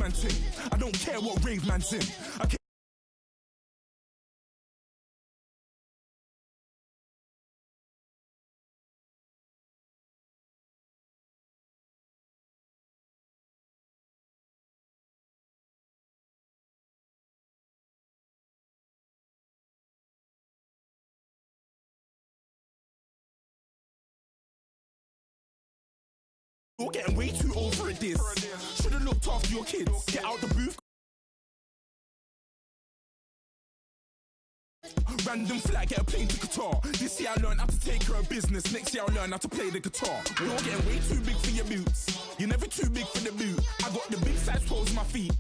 man ting. I don't care what rave man's in. You're getting way too old for this. Should've looked after your kids. Get out the booth. Random flag, get a plane to Qatar. This year I learned how to take care of business. Next year I'll learn how to play the guitar. You're getting way too big for your boots. You're never too big for the boot. I got the big size toes on my feet.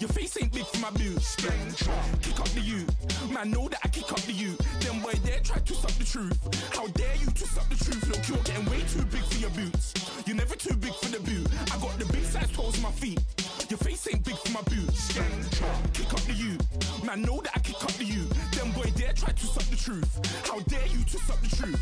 Your face ain't big for my boots. Kick up the you. Man, know that I kick up the you. Them boy there try to twist up the truth. How dare you twist up the truth? Look, you're getting way too big for your boots. You're never too big for the boot. I got the big size toes on my feet. Your face ain't big for my boots. Kick up the you. Man, know that I kick up the you. Them boy there try to twist up the truth. How dare you twist up the truth?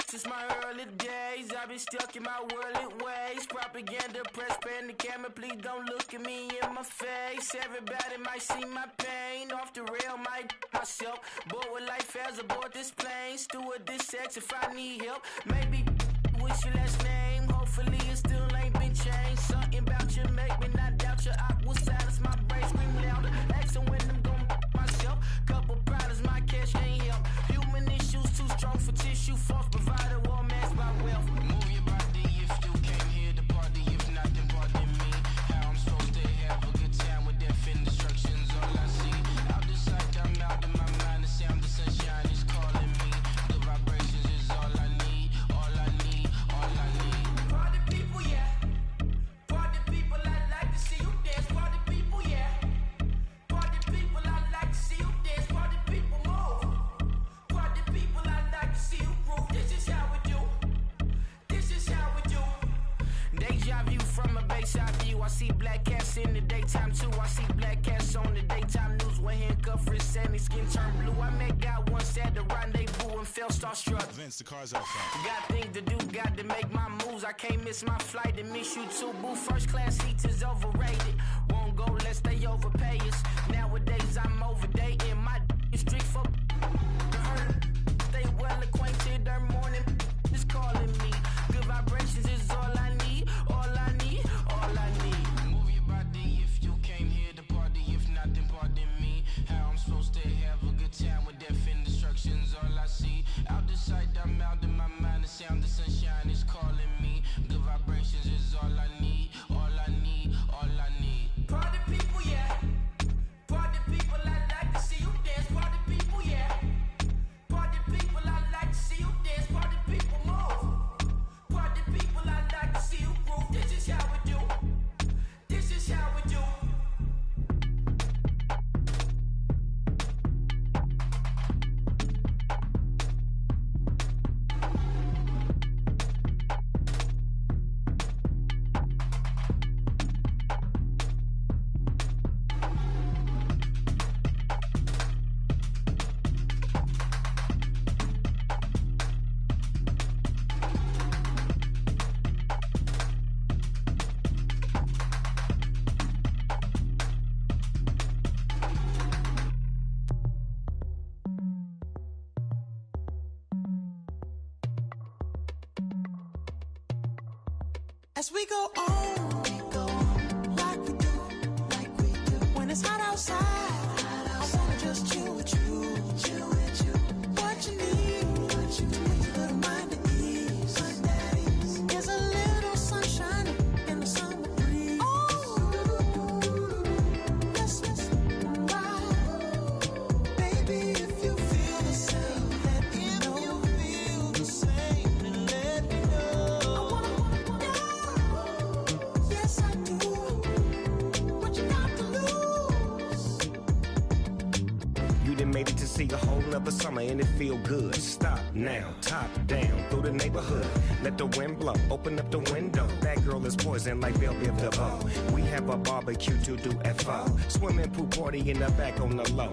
Since my early days, I've been stuck in my worldly ways. Propaganda, press, pen, the camera, please don't look at me in my face. Everybody might see my pain. Off the rail, might myself. Bored with life as aboard this plane. Steward this sex if I need help. Maybe what's your last name? Hopefully it still ain't been changed. Something about you make me not doubt you. I will silence my brain, scream louder. Asking when I'm gonna myself. Couple problems, my cash ain't help. Human issues too strong for tissue. False provider, war mask by wealth. Move your body if you came here to party. If not, then pardon me. How I'm supposed to have a good time with death and destruction's all I see. Out the sight, I'm out of my mind. The sound of sunshine is calling me. The vibrations is all I need. All I need, all I need. Party people, yeah. Party people, I like to see you dance. Party people, yeah. Party people, I like to see you dance. Party people, move. Party people, I like to see you groove. This is how we do. This is how we do. Deja view from a bayside view. I see black cats in the daytime too. I see black cats on the daytime news. When handcuffed, wrist and his skin turned blue. I met God once at the rendezvous and felt starstruck. Vince, the car's out front. Got things to do, got to make my moves. I can't miss my flight and miss you too, boo. First class seats is overrated. Won't go lest they overpay us. Nowadays I'm overdating. My street folk hurt. Stay well acquainted. Their morning is calling me. Good vibrations is all I need. All I need. All I need. Move your body if you came here to party. If not, then pardon me. How I'm supposed to have a good time with death and destruction's all I see. Out the sight, I'm out of my mind. The sound of sunshine is calling me. Good vibrations is all I need. All I need. All I need. Party people, yeah. Party people, I like to see you dance. Party people, yeah. Party people, I like to see you dance. Party people, move. Party people, I like to see you groove. This is how we do. This is how we do. As we go on, like we do, when it's hot outside, I wanna just chill with you, what you need, a little mind at ease, there's a little sunshine in the summer breeze, yes, baby, if you feel the same, let me know, another summer and it feel good. Stop now, top down through the neighborhood. Let the wind blow, open up the window. That girl is poison like Belle DeVoe. We have a barbecue to do FO. Swimming pool party in the back on the low.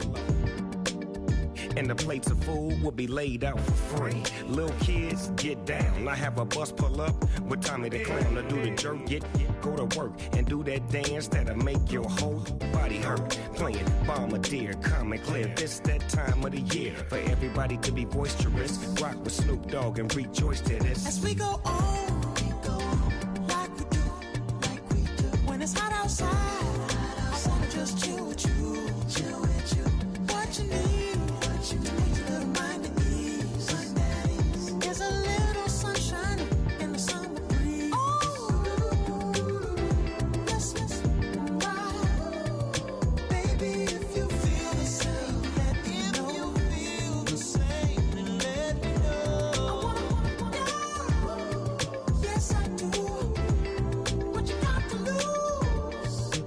And the plates of food will be laid out for free. Little kids, get down. I have a bus pull up with Tommy the Clown to do the jerk, go to work and do that dance that'll make your whole body hurt. Playing Bombardier, calm and clear. This that time of the year for everybody to be boisterous. Rock with Snoop Dogg and rejoice to this. As we go on, like we do. When it's hot outside, I wanna just chill with you. What you need. There's a little sunshine in the summer breeze. Yes, baby, if you feel the same, let me know. I wanna yes, I do. What you got to lose?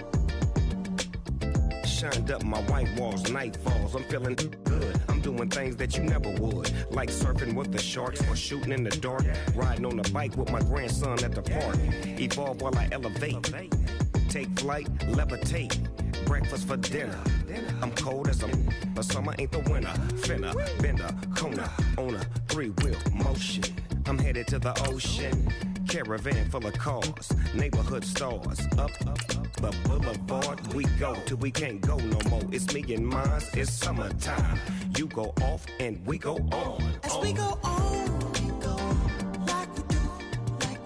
Shined up my white walls, night falls. I'm feeling good. I'm doing things that you never would, like surfing with the sharks or shooting in the dark, riding on a bike with my grandson at the park. Evolve while I elevate, take flight, levitate, breakfast for dinner. I'm cold as but summer ain't the winter. Finna, bender, Kona, on a 3-wheel motion. I'm headed to the ocean, caravan full of cars, neighborhood stars, up the boulevard we go till we can't go no more. It's me and mine, it's summertime. You go off and we go on. As we go on, like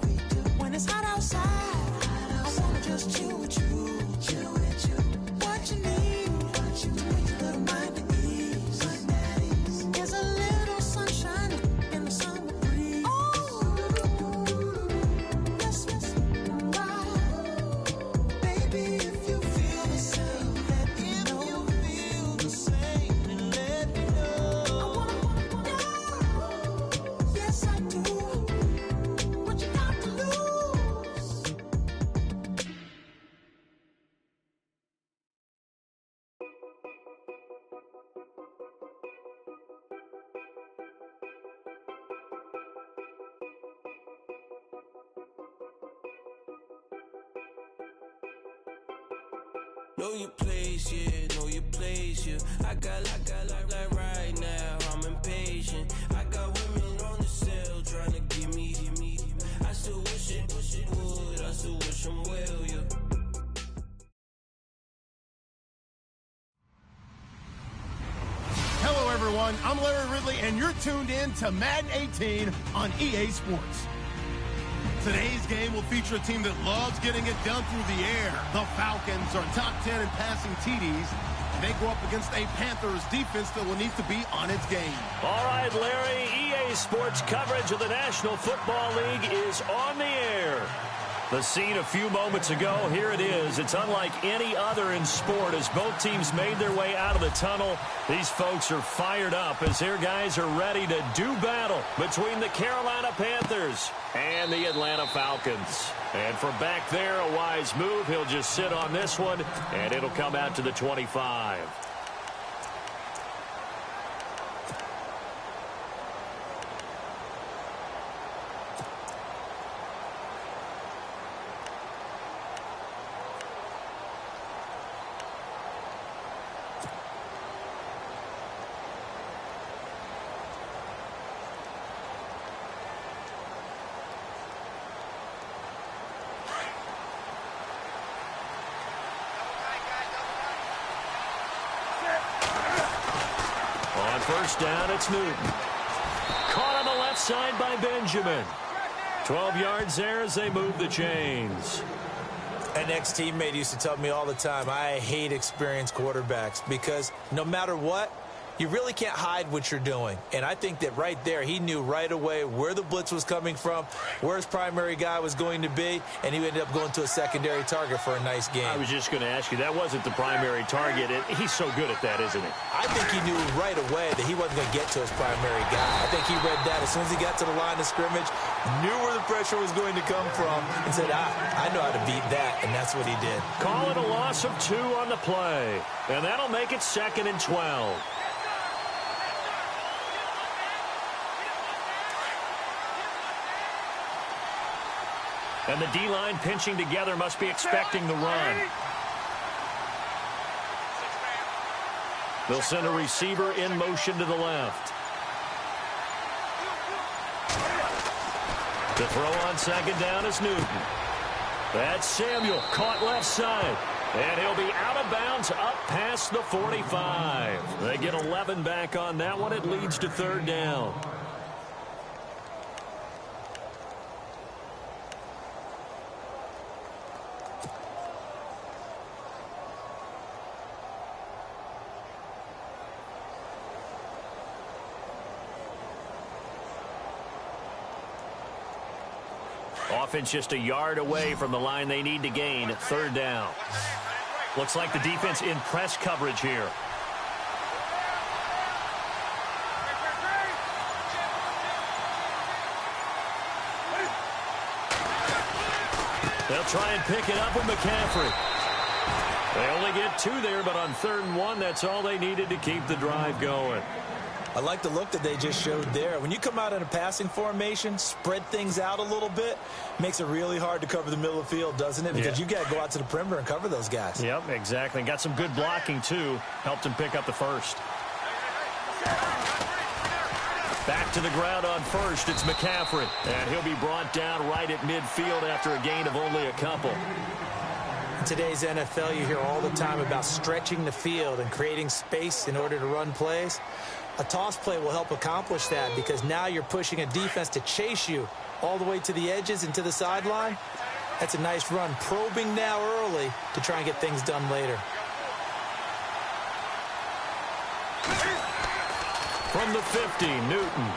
we do. When it's hot outside, I wanna just chill with you. What you need, little mind at ease. There's a little sunshine in the summer breeze. Yes, baby, if you feel the same, let me know. I wanna yes, I do. What you got to lose? Know your place, yeah, know your place, yeah. I got like right now, I'm impatient. I got women on the cell trying to give me. I still wish it would, I still wish them well, yeah. Hello, everyone. I'm Larry Ridley, and you're tuned in to Madden 18 on EA Sports. Today's game will feature a team that loves getting it done through the air. The Falcons are top 10 in passing TDs. They go up against a Panthers defense that will need to be on its game. All right, Larry, EA Sports coverage of the National Football League is on the air. The scene a few moments ago, here it is. It's unlike any other in sport as both teams made their way out of the tunnel. These folks are fired up as their guys are ready to do battle between the Carolina Panthers and the Atlanta Falcons. And from back there, a wise move. He'll just sit on this one, and it'll come out to the 25. First down, it's Newton. Caught on the left side by Benjamin. 12 yards there as they move the chains. An ex-teammate used to tell me all the time, I hate experienced quarterbacks because no matter what, you really can't hide what you're doing. And I think that right there, he knew right away where the blitz was coming from, where his primary guy was going to be, and he ended up going to a secondary target for a nice game. I was just going to ask you, that wasn't the primary target. He's so good at that, isn't he? I think he knew right away that he wasn't going to get to his primary guy. I think he read that as soon as he got to the line of scrimmage, knew where the pressure was going to come from, and said, I know how to beat that, and that's what he did. Call it a loss of 2 on the play, and that'll make it 2nd and 12. And the D-line pinching together must be expecting the run. They'll send a receiver in motion to the left. The throw on second down is Newton. That's Samuel, caught left side. And he'll be out of bounds up past the 45. They get 11 back on that one. It leads to third down. Offense just a yard away from the line they need to gain. Third down. Looks like the defense in press coverage here. They'll try and pick it up with McCaffrey. They only get 2 there, but on 3rd and 1, that's all they needed to keep the drive going. I like the look that they just showed there. When you come out in a passing formation, spread things out a little bit, makes it really hard to cover the middle of the field, doesn't it? Because you got to go out to the perimeter and cover those guys. Yep, exactly. Got some good blocking, too. Helped him pick up the first. Back to the ground on first. It's McCaffrey. And he'll be brought down right at midfield after a gain of only a couple. In today's NFL, you hear all the time about stretching the field and creating space in order to run plays. A toss play will help accomplish that because now you're pushing a defense to chase you all the way to the edges and to the sideline. That's a nice run. Probing now early to try and get things done later. From the 50, Newton.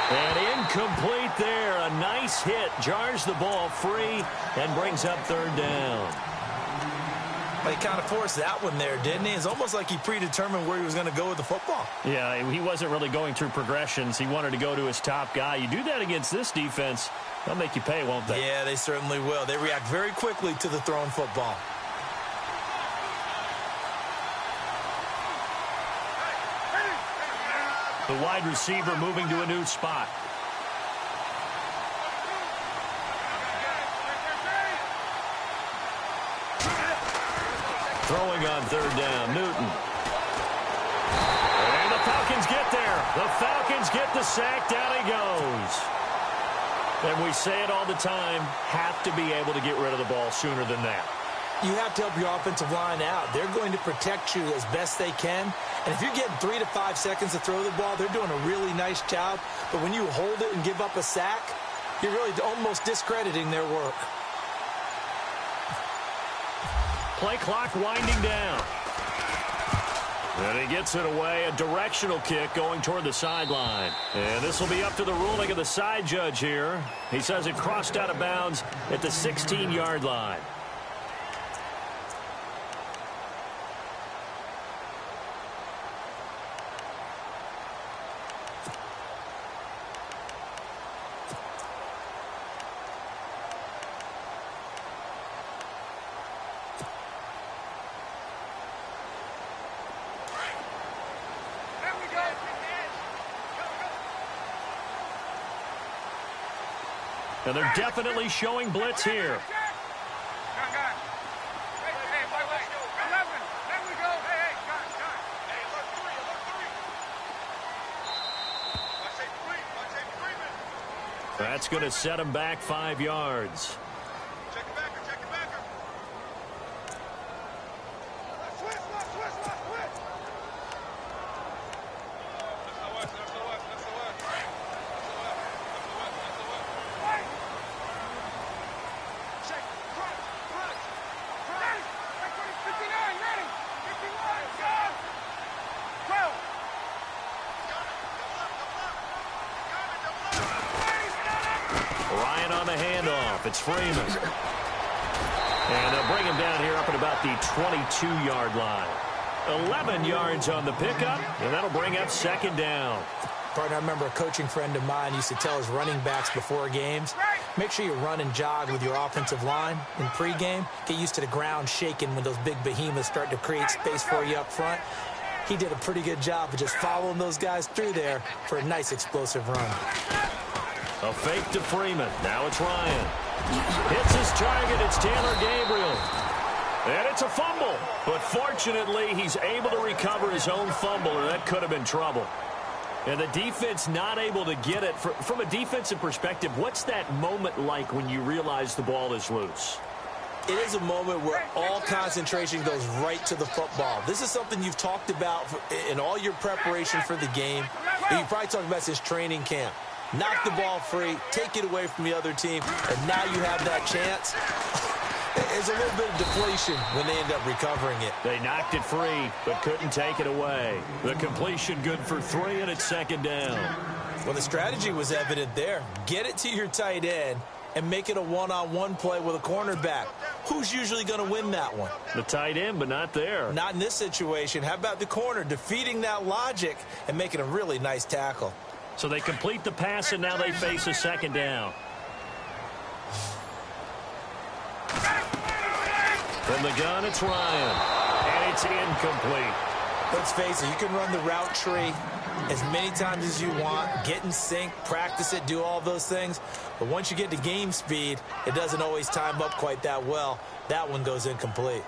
And incomplete there. A nice hit. Jars the ball free and brings up third down. He kind of forced that one there, didn't he? It's almost like he predetermined where he was going to go with the football. Yeah, he wasn't really going through progressions. He wanted to go to his top guy. You do that against this defense, they'll make you pay, won't they? Yeah, they certainly will. They react very quickly to the thrown football. The wide receiver moving to a new spot. Throwing on third down, Newton. And the Falcons get there. The Falcons get the sack. Down he goes. And we say it all the time, have to be able to get rid of the ball sooner than that. You have to help your offensive line out. They're going to protect you as best they can. And if you're getting 3 to 5 seconds to throw the ball, they're doing a really nice job. But when you hold it and give up a sack, you're really almost discrediting their work. Play clock winding down. And he gets it away. A directional kick going toward the sideline. And this will be up to the ruling of the side judge here. He says it crossed out of bounds at the 16-yard line. And they're definitely showing blitz here. That's going to set him back 5 yards. It's Freeman. And they'll bring him down here up at about the 22-yard line. 11 yards on the pickup, and that'll bring up second down. Partner, I remember a coaching friend of mine used to tell his running backs before games, make sure you run and jog with your offensive line in pregame. Get used to the ground shaking when those big behemoths start to create space for you up front. He did a pretty good job of just following those guys through there for a nice explosive run. A fake to Freeman. Now it's Ryan. Hits his target. It's Taylor Gabriel. And it's a fumble. But fortunately, he's able to recover his own fumble, or that could have been trouble. And the defense not able to get it. From a defensive perspective, what's that moment like when you realize the ball is loose? It is a moment where all concentration goes right to the football. This is something you've talked about in all your preparation for the game. You probably talked about since training camp. Knock the ball free, take it away from the other team, and now you have that chance. There's a little bit of deflation when they end up recovering it. They knocked it free, but couldn't take it away. The completion good for 3, and it's second down. Well, the strategy was evident there. Get it to your tight end and make it a one-on-one play with a cornerback. Who's usually going to win that one? The tight end, but not there. Not in this situation. How about the corner defeating that logic and making a really nice tackle? So they complete the pass, and now they face a second down. From the gun, it's Ryan. And it's incomplete. Let's face it, you can run the route tree as many times as you want, get in sync, practice it, do all those things. But once you get to game speed, it doesn't always time up quite that well. That one goes incomplete.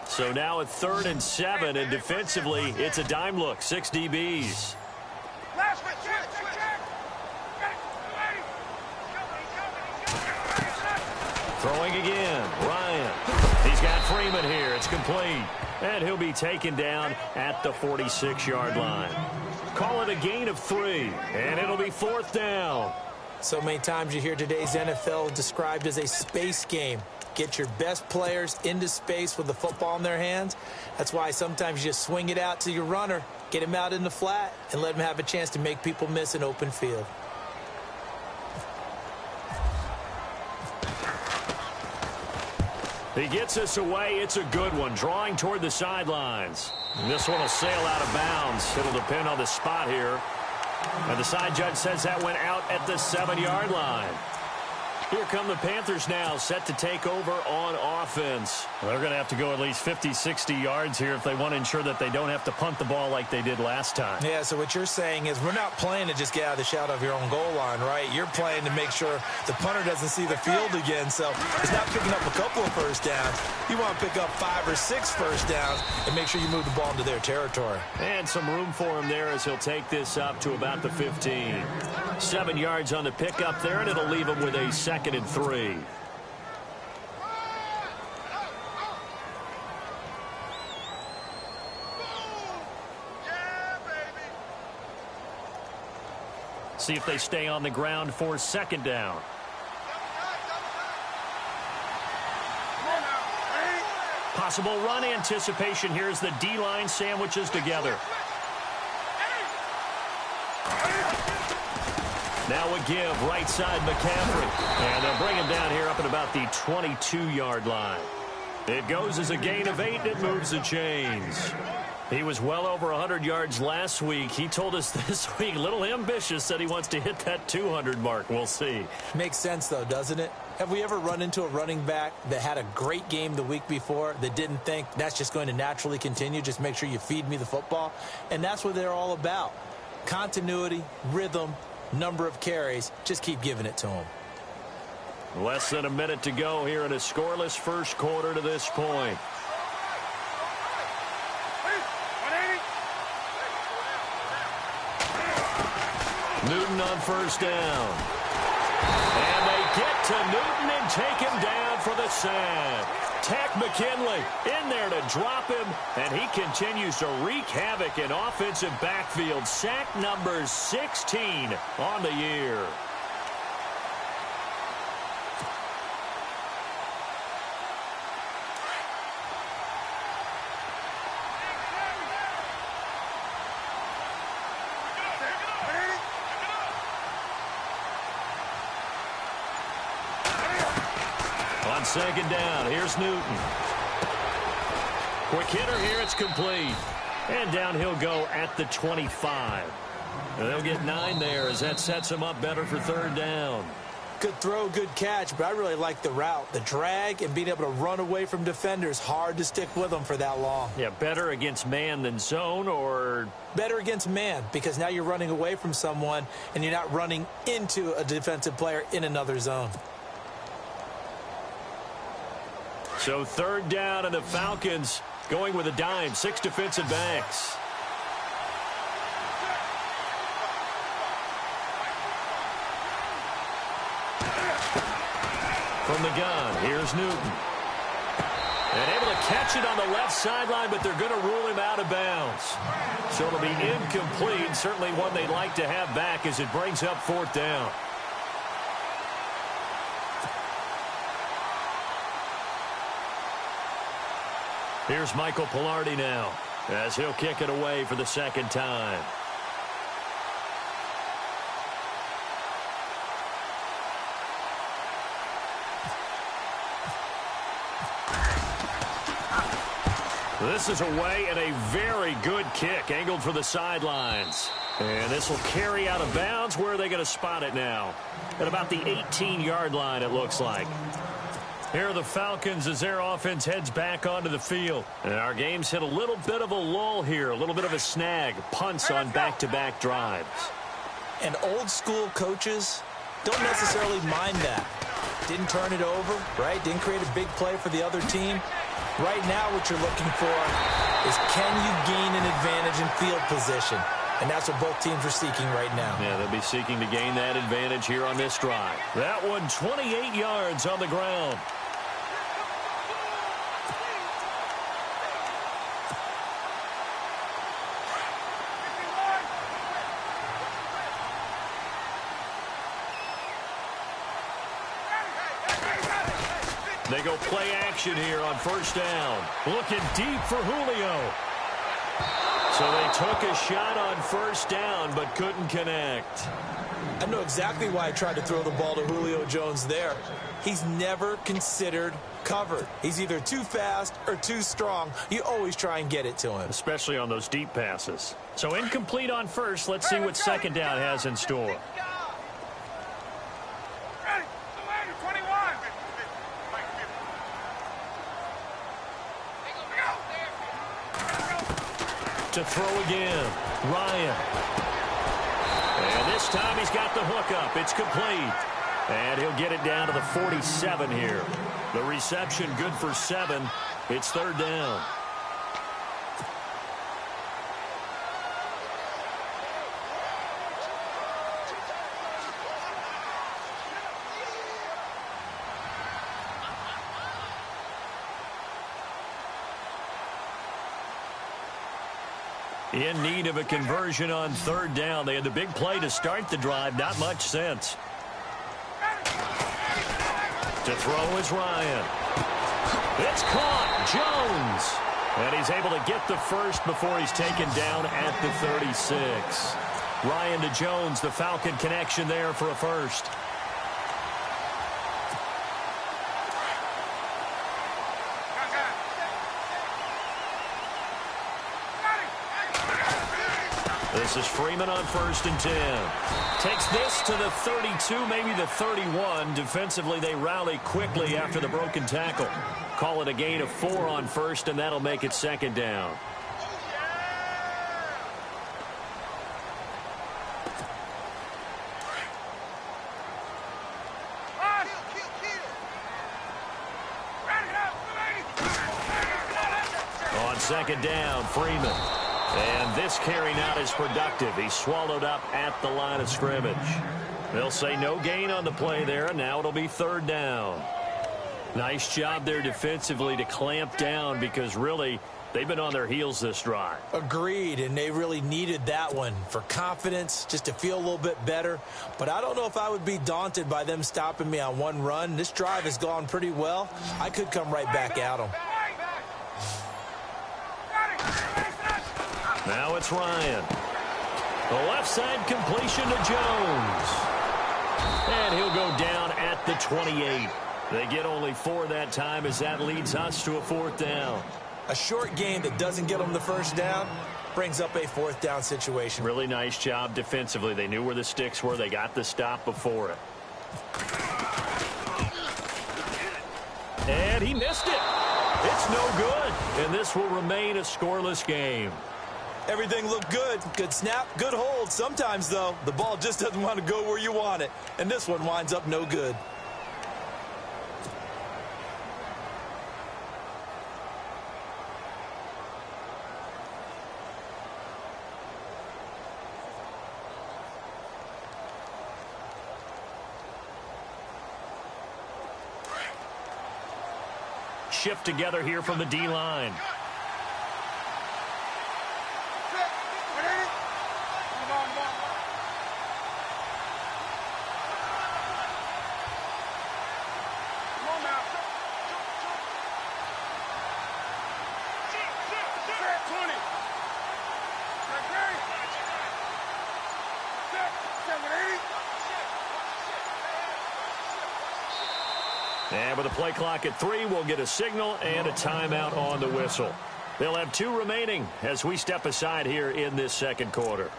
So now at 3rd and 7, and defensively, it's a dime look, 6 DBs. Throwing again, Ryan. He's got Freeman here. It's complete. And he'll be taken down at the 46-yard line. Call it a gain of 3, and it'll be 4th down. So many times you hear today's NFL described as a space game. Get your best players into space with the football in their hands. That's why sometimes you just swing it out to your runner, get him out in the flat, and let him have a chance to make people miss an open field. He gets us away. It's a good one, drawing toward the sidelines. And this one will sail out of bounds. It'll depend on the spot here. And the side judge says that went out at the 7-yard line. Here come the Panthers now, set to take over on offense. Well, they're going to have to go at least 50, 60 yards here if they want to ensure that they don't have to punt the ball like they did last time. Yeah, so what you're saying is we're not playing to just get out of the shadow of your own goal line, right? You're playing to make sure the punter doesn't see the field again. So it's not picking up a couple of first downs. You want to pick up 5 or 6 first downs and make sure you move the ball into their territory. And some room for him there as he'll take this up to about the 15. 7 yards on the pickup there, and it'll leave him with a 2nd and 3. See if they stay on the ground for 2nd down. Possible run anticipation here as the D-line sandwiches together. Now a give, right side McCaffrey. And they'll bring him down here up at about the 22-yard line. It goes as a gain of 8, and it moves the chains. He was well over 100 yards last week. He told us this week, a little ambitious, said he wants to hit that 200 mark. We'll see. Makes sense, though, doesn't it? Have we ever run into a running back that had a great game the week before that didn't think that's just going to naturally continue? Just make sure you feed me the football. And that's what they're all about. Continuity, rhythm, number of carries. Just keep giving it to them. Less than a minute to go here in a scoreless first quarter to this point. Newton on first down. And they get to Newton and take him down for the sack. Tack McKinley in there to drop him, and he continues to wreak havoc in offensive backfield. Sack number 16 on the year. On second down, here's Newton. Quick hitter here, it's complete. And down he'll go at the 25. And they'll get 9 there as that sets him up better for 3rd down. Good throw, good catch, but I really like the route. The drag and being able to run away from defenders, hard to stick with them for that long. Yeah, better against man than zone, or? Better against man, because now you're running away from someone and you're not running into a defensive player in another zone. So third down, and the Falcons going with a dime, 6 defensive backs. From the gun, here's Newton. And able to catch it on the left sideline, but they're going to rule him out of bounds. So it'll be incomplete. Certainly one they'd like to have back as it brings up fourth down. Here's Michael Pilardi now as he'll kick it away for the second time. This is away, and a very good kick angled for the sidelines. And this will carry out of bounds. Where are they going to spot it now? At about the 18-yard line, it looks like. Here are the Falcons as their offense heads back onto the field. And our game's hit a little bit of a lull here, a little bit of a snag. Punts on back-to-back drives. And old-school coaches don't necessarily mind that. Didn't turn it over, right? Didn't create a big play for the other team. Right now what you're looking for is, can you gain an advantage in field position? And that's what both teams are seeking right now. Yeah, they'll be seeking to gain that advantage here on this drive. That one 28 yards on the ground. They go play action here on first down. Looking deep for Julio. So they took a shot on first down, but couldn't connect. I know exactly why I tried to throw the ball to Julio Jones there. He's never considered covered. He's either too fast or too strong. You always try and get it to him. Especially on those deep passes. So incomplete on first. Let's see what second down has in store. To throw again, Ryan. And this time he's got the hook up. It's complete. And he'll get it down to the 47 here. The reception good for 7. It's third down. In need of a conversion on third down. They had the big play to start the drive. Not much sense. To throw is Ryan. It's caught. Jones. And he's able to get the first before he's taken down at the 36. Ryan to Jones, the Falcon connection there for a first. This is Freeman on first and 10. Takes this to the 32, maybe the 31. Defensively, they rally quickly after the broken tackle. Call it a gain of 4 on first, and that'll make it second down. On second down, Freeman. And this carry not as productive. He's swallowed up at the line of scrimmage. They'll say no gain on the play there, and now it'll be third down. Nice job there defensively to clamp down, because really they've been on their heels this drive. Agreed, and they really needed that one for confidence, just to feel a little bit better. But I don't know if I would be daunted by them stopping me on one run. This drive has gone pretty well. I could come right back at them. Now it's Ryan. The left side completion to Jones. And he'll go down at the 28. They get only 4 that time, as that leads us to a fourth down. A short game that doesn't get them the first down brings up a fourth down situation. Really nice job defensively. They knew where the sticks were. They got the stop before it. And he missed it. It's no good. And this will remain a scoreless game. Everything looked good. Good snap, good hold. Sometimes, though, the ball just doesn't want to go where you want it. And this one winds up no good. Shift together here from the D-line. And with the play clock at 3, we'll get a signal and a timeout on the whistle. They'll have 2 remaining as we step aside here in this second quarter.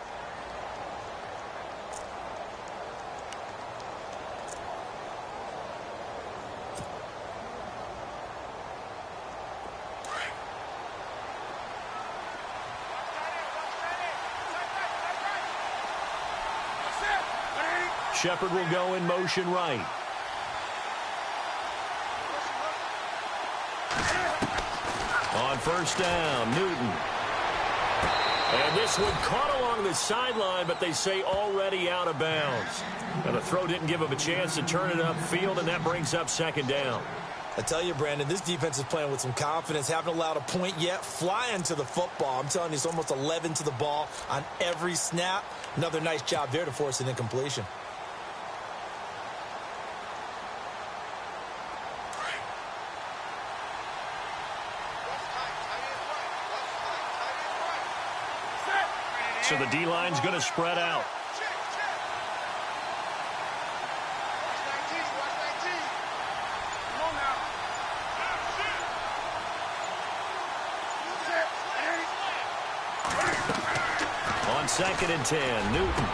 Shepard will go in motion right. On first down, Newton. And this one caught along the sideline, but they say already out of bounds. And the throw didn't give him a chance to turn it upfield, and that brings up second down. I tell you, Brandon, this defense is playing with some confidence. Haven't allowed a point yet. Flying to the football. I'm telling you, it's almost 11 to the ball on every snap. Another nice job there to force an incompletion. So the D-line's going to spread out. On 2nd and 10, Newton.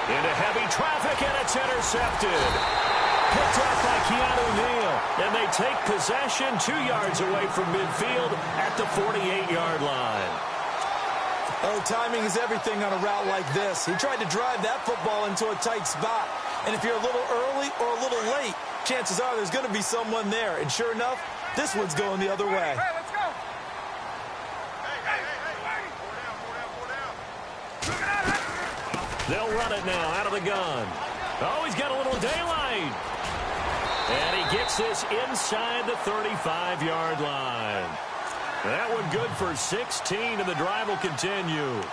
Into heavy traffic, and it's intercepted. Picked off by Keanu Neal. And they take possession 2 yards away from midfield at the 48-yard line. Oh, timing is everything on a route like this. He tried to drive that football into a tight spot. And if you're a little early or a little late, chances are there's going to be someone there. And sure enough, this one's going the other way. Hey, let's go. They'll run it now out of the gun. Oh, he's got a little daylight. And he gets this inside the 35-yard line. That one good for 16, and the drive will continue.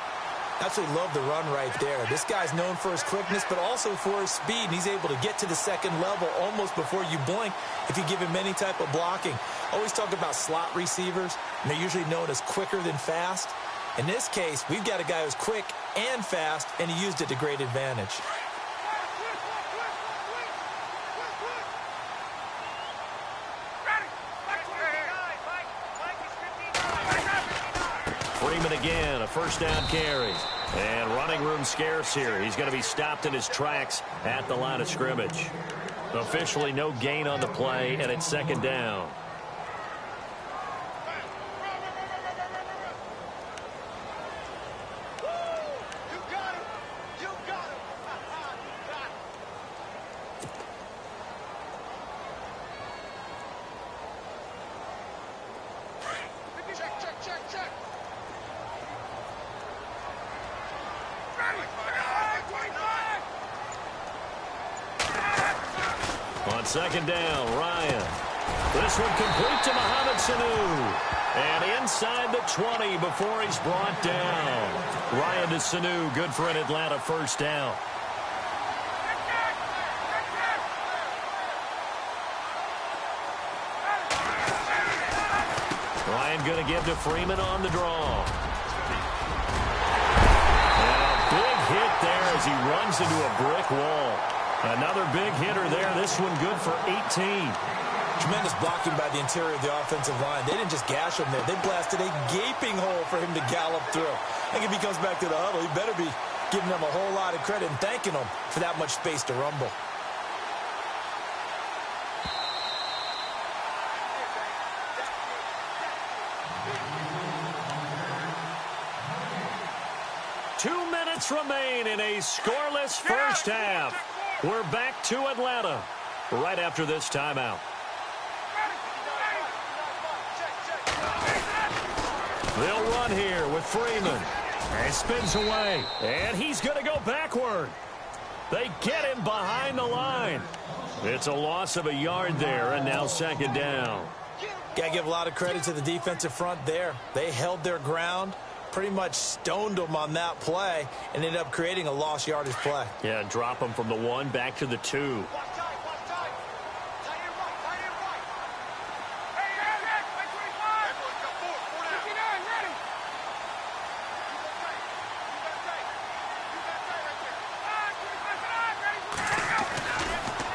Absolutely love the run right there. This guy's known for his quickness, but also for his speed. And he's able to get to the second level almost before you blink if you give him any type of blocking. Always talk about slot receivers, and they're usually known as quicker than fast. In this case, we've got a guy who's quick and fast, and he used it to great advantage. Freeman again, a first down carry. And running room scarce here. He's going to be stopped in his tracks at the line of scrimmage. Officially no gain on the play, and it's second down. On second down, Ryan. This one complete to Mohamed Sanu. And inside the 20 before he's brought down. Ryan to Sanu, good for an Atlanta first down. Ryan going to give to Freeman on the draw. And a big hit there as he runs into a brick wall. Another big hitter there. This one good for 18. Tremendous blocking by the interior of the offensive line. They didn't just gash him there. They blasted a gaping hole for him to gallop through. I think if he comes back to the huddle, he better be giving them a whole lot of credit and thanking them for that much space to rumble. 2 minutes remain in a scoreless first half. We're back to Atlanta right after this timeout. They'll run here with Freeman. He spins away, and he's going to go backward. They get him behind the line. It's a loss of a yard there, and now second down. Got to give a lot of credit to the defensive front there. They held their ground, pretty much stoned them on that play, and ended up creating a lost yardage play. Yeah, drop them from the 1 back to the 2.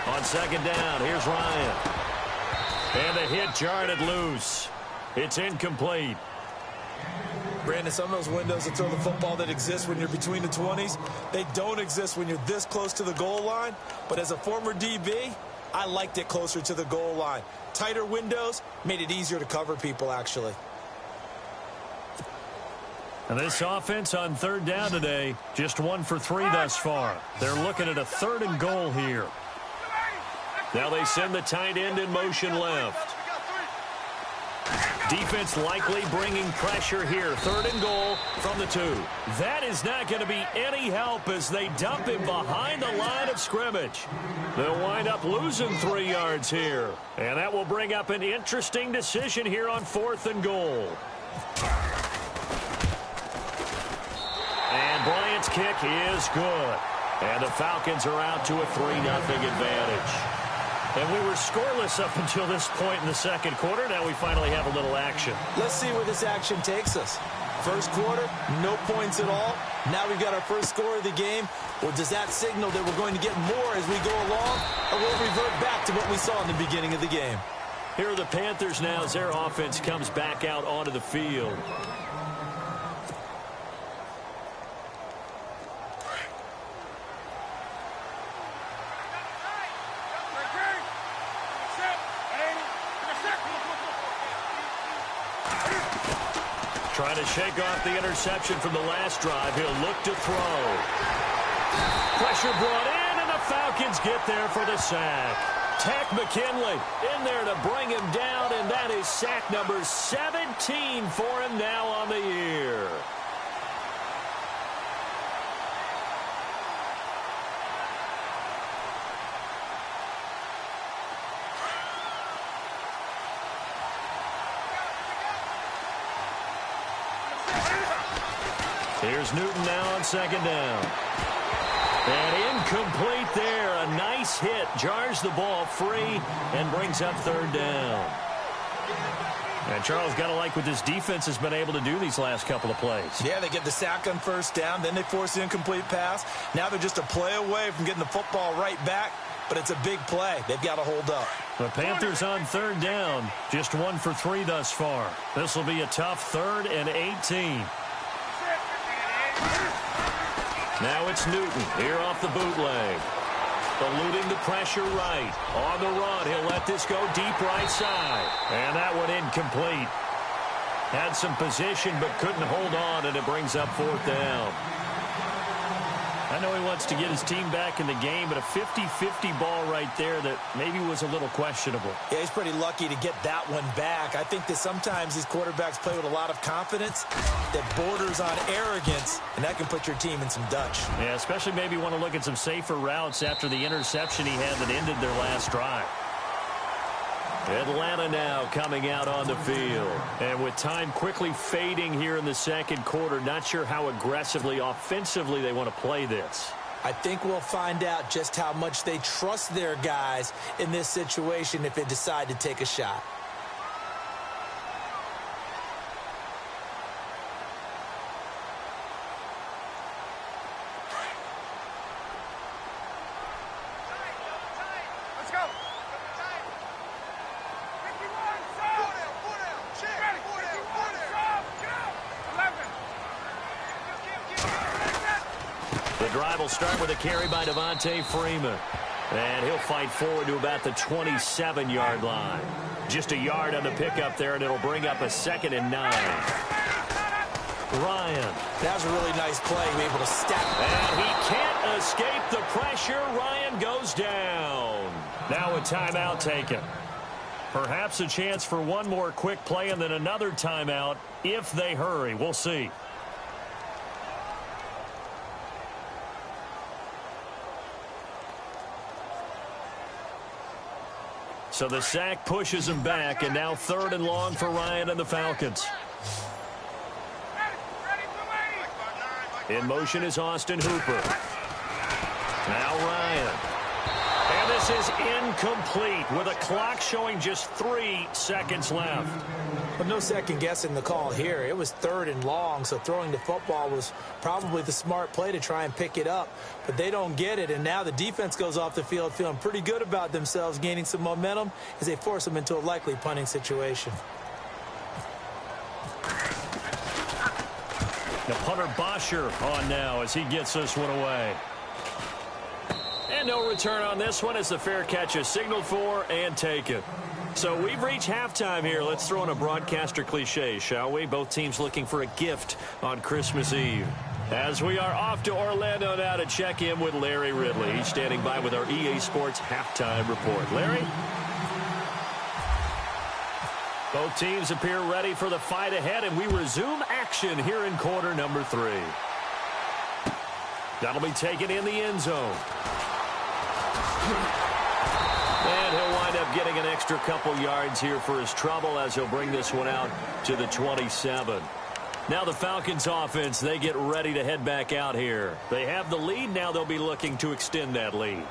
On second down, here's Ryan. And the hit jarred it loose. It's incomplete. Brandon, some of those windows to throw the football that exist when you're between the 20s, they don't exist when you're this close to the goal line. But as a former DB, I liked it closer to the goal line. Tighter windows made it easier to cover people, actually. And this offense on third down today, just 1 for 3 thus far. They're looking at a 3rd and goal here. Now they send the tight end in motion left. Defense likely bringing pressure here. 3rd and goal from the 2. That is not going to be any help as they dump him behind the line of scrimmage. They'll wind up losing 3 yards here. And that will bring up an interesting decision here on 4th and goal. And Bryant's kick is good. And the Falcons are out to a 3-0 advantage. And we were scoreless up until this point in the second quarter. Now we finally have a little action. Let's see where this action takes us. First quarter, no points at all. Now we've got our first score of the game. Well, does that signal that we're going to get more as we go along? Or will we revert back to what we saw in the beginning of the game? Here are the Panthers now as their offense comes back out onto the field. Trying to shake off the interception from the last drive. He'll look to throw. Pressure brought in, and the Falcons get there for the sack. Tack McKinley in there to bring him down, and that is sack number 17 for him now on the year. Here's Newton now on second down. And incomplete there. A nice hit. Jars the ball free and brings up 3rd down. And Charles, got to like what this defense has been able to do these last couple of plays. Yeah, they get the sack on 1st down. Then they force the incomplete pass. Now they're just a play away from getting the football right back. But it's a big play. They've got to hold up. The Panthers on 3rd down. Just 1 for 3 thus far. This will be a tough 3rd and 18. Now it's Newton here off the bootleg. Eluding the pressure right. On the run, he'll let this go deep right side. And that one incomplete. Had some position but couldn't hold on, and it brings up 4th down. I know he wants to get his team back in the game, but a 50-50 ball right there that maybe was a little questionable. Yeah, he's pretty lucky to get that one back. I think that sometimes these quarterbacks play with a lot of confidence that borders on arrogance, and that can put your team in some Dutch. Yeah, especially maybe want to look at some safer routes after the interception he had that ended their last drive. Atlanta now coming out on the field. And with time quickly fading here in the second quarter, not sure how aggressively, offensively they want to play this. I think we'll find out just how much they trust their guys in this situation if they decide to take a shot. The drive will start with a carry by Devontae Freeman. And he'll fight forward to about the 27-yard line. Just a yard on the pickup there, and it'll bring up a 2nd and 9. Ryan. That was a really nice play. Be able to step. And he can't escape the pressure. Ryan goes down. Now a timeout taken. Perhaps a chance for one more quick play and then another timeout if they hurry. We'll see. So the sack pushes him back, and now 3rd and long for Ryan and the Falcons. In motion is Austin Hooper. Now Ryan. And this is incomplete with a clock showing just 3 seconds left. But no second guessing the call here. It was 3rd and long, so throwing the football was probably the smart play to try and pick it up. But they don't get it, and now the defense goes off the field feeling pretty good about themselves, gaining some momentum as they force them into a likely punting situation. The punter Bosher on now as he gets this one away. And no return on this one as the fair catch is signaled for and taken. So we've reached halftime here. Let's throw in a broadcaster cliche, shall we? Both teams looking for a gift on Christmas Eve. As we are off to Orlando now to check in with Larry Ridley. He's standing by with our EA Sports halftime report. Larry? Both teams appear ready for the fight ahead, and we resume action here in quarter number 3. That'll be taken in the end zone. And he'll wind up getting an extra couple yards here for his trouble as he'll bring this one out to the 27. Now the Falcons offense, they get ready to head back out here. They have the lead. Now they'll be looking to extend that lead.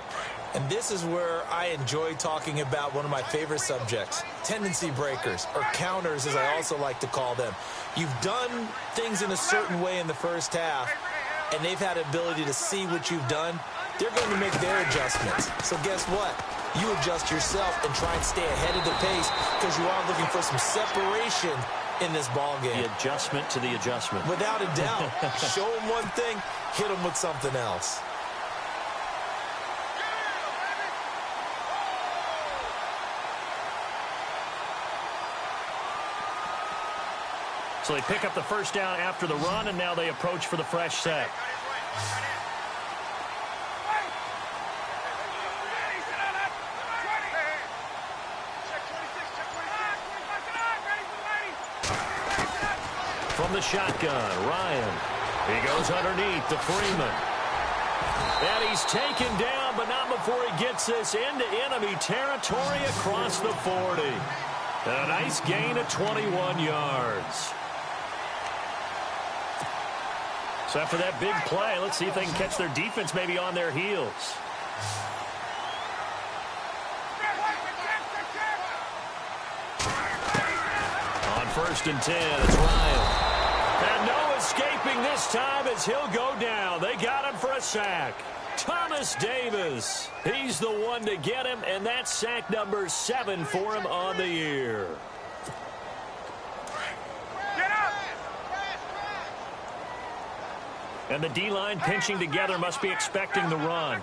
And this is where I enjoy talking about one of my favorite subjects, tendency breakers, or counters as I also like to call them. You've done things in a certain way in the first half, and they've had the ability to see what you've done. They're going to make their adjustments. So guess what? You adjust yourself and try and stay ahead of the pace because you are looking for some separation in this ball game. The adjustment to the adjustment. Without a doubt. Show them one thing, hit them with something else. So they pick up the first down after the run, and now they approach for the fresh set. From the shotgun, Ryan. He goes underneath to Freeman. And he's taken down, but not before he gets this into enemy territory across the 40. And a nice gain of 21 yards. So after that big play, let's see if they can catch their defense maybe on their heels. On 1st and 10, it's Ryan. And no escaping this time as he'll go down. They got him for a sack. Thomas Davis, he's the one to get him, and that's sack number 7 for him on the year. And the D-line pinching together must be expecting the run.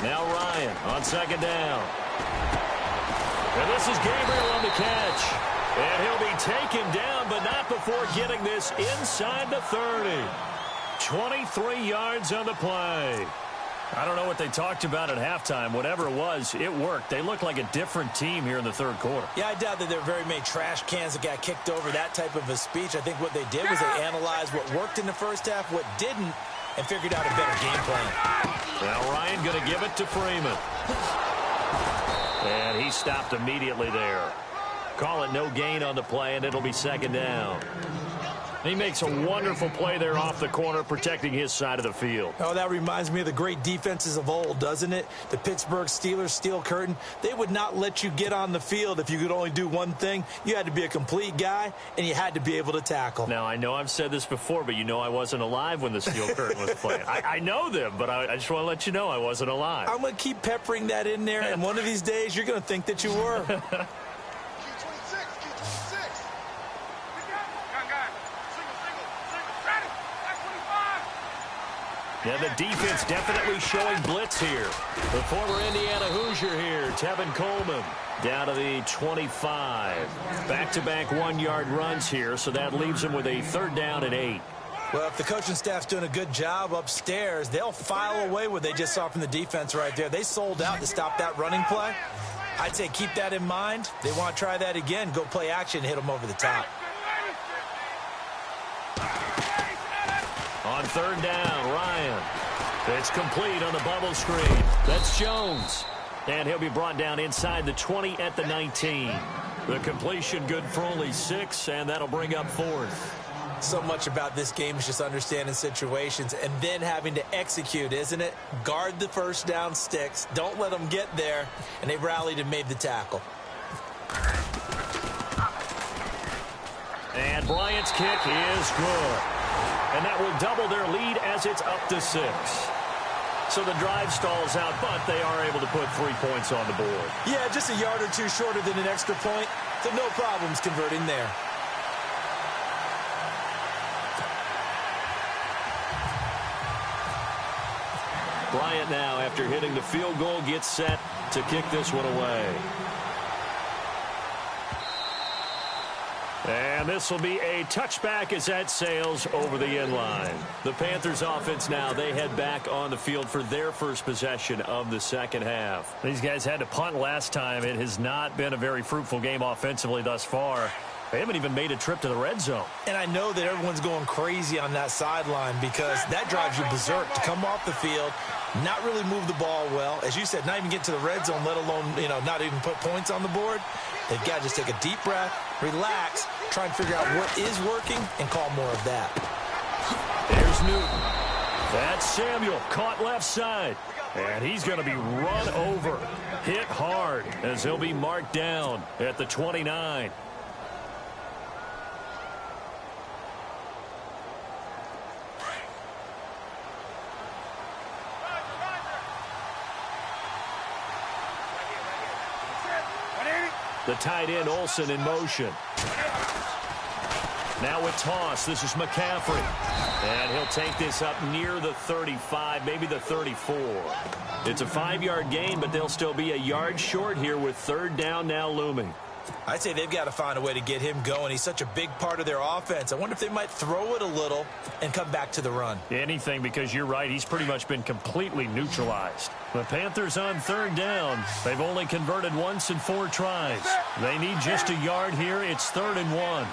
Now Ryan on 2nd down. And this is Gabriel on the catch. And he'll be taken down, but not before getting this inside the 30. 23 yards on the play. I don't know what they talked about at halftime. Whatever it was, it worked. They looked like a different team here in the 3rd quarter. Yeah, I doubt that there were very many trash cans that got kicked over, that type of a speech. I think what they did was they analyzed what worked in the first half, what didn't, and figured out a better game plan. Now Ryan going to give it to Freeman. And he stopped immediately there. Call it no gain on the play, and it'll be 2nd down. He makes a wonderful play there off the corner, protecting his side of the field. Oh, that reminds me of the great defenses of old, doesn't it? The Pittsburgh Steelers steel curtain. They would not let you get on the field if you could only do one thing. You had to be a complete guy, and you had to be able to tackle. Now, I know I've said this before, but you know I wasn't alive when the steel curtain was playing. I know them, but I just want to let you know I wasn't alive. I'm going to keep peppering that in there, and one of these days you're going to think that you were. Yeah, the defense definitely showing blitz here. The former Indiana Hoosier here, Tevin Coleman, down to the 25. Back-to-back one-yard runs here, so that leaves him with a 3rd down and 8. Well, if the coaching staff's doing a good job upstairs, they'll file away what they just saw from the defense right there. They sold out to stop that running play. I'd say keep that in mind. They want to try that again. Go play action, hit them over the top. On 3rd down, Ryan. It's complete on the bubble screen. That's Jones. And he'll be brought down inside the 20 at the 19. The completion good for only 6, and that'll bring up 4th. So much about this game is just understanding situations and then having to execute, isn't it? Guard the first down sticks. Don't let them get there. And they rallied and made the tackle. And Bryant's kick is good. And that will double their lead as it's up to 6. So the drive stalls out, but they are able to put 3 points on the board. Yeah, just a yard or two shorter than an extra point. So no problems converting there. Bryant now, after hitting the field goal, gets set to kick this one away. And this will be a touchback as that sails over the end line. The Panthers offense now, they head back on the field for their first possession of the second half. These guys had to punt last time. It has not been a very fruitful game offensively thus far. They haven't even made a trip to the red zone. And I know that everyone's going crazy on that sideline because that drives you berserk to come off the field, not really move the ball well. As you said, not even get to the red zone, let alone, not even put points on the board. They've got to just take a deep breath, relax, try and figure out what is working, and call more of that. There's Newton. That's Samuel, caught left side. And he's going to be run over, hit hard, as he'll be marked down at the 29. The tight end, Olsen, in motion. Now with toss, this is McCaffrey. And he'll take this up near the 35, maybe the 34. It's a 5-yard gain, but they'll still be a yard short here with 3rd down now looming. I'd say they've got to find a way to get him going. He's such a big part of their offense. I wonder if they might throw it a little and come back to the run. Anything, because you're right. He's pretty much been completely neutralized. The Panthers on 3rd down. They've only converted once in 4 tries. They need just a yard here. It's 3rd and 1.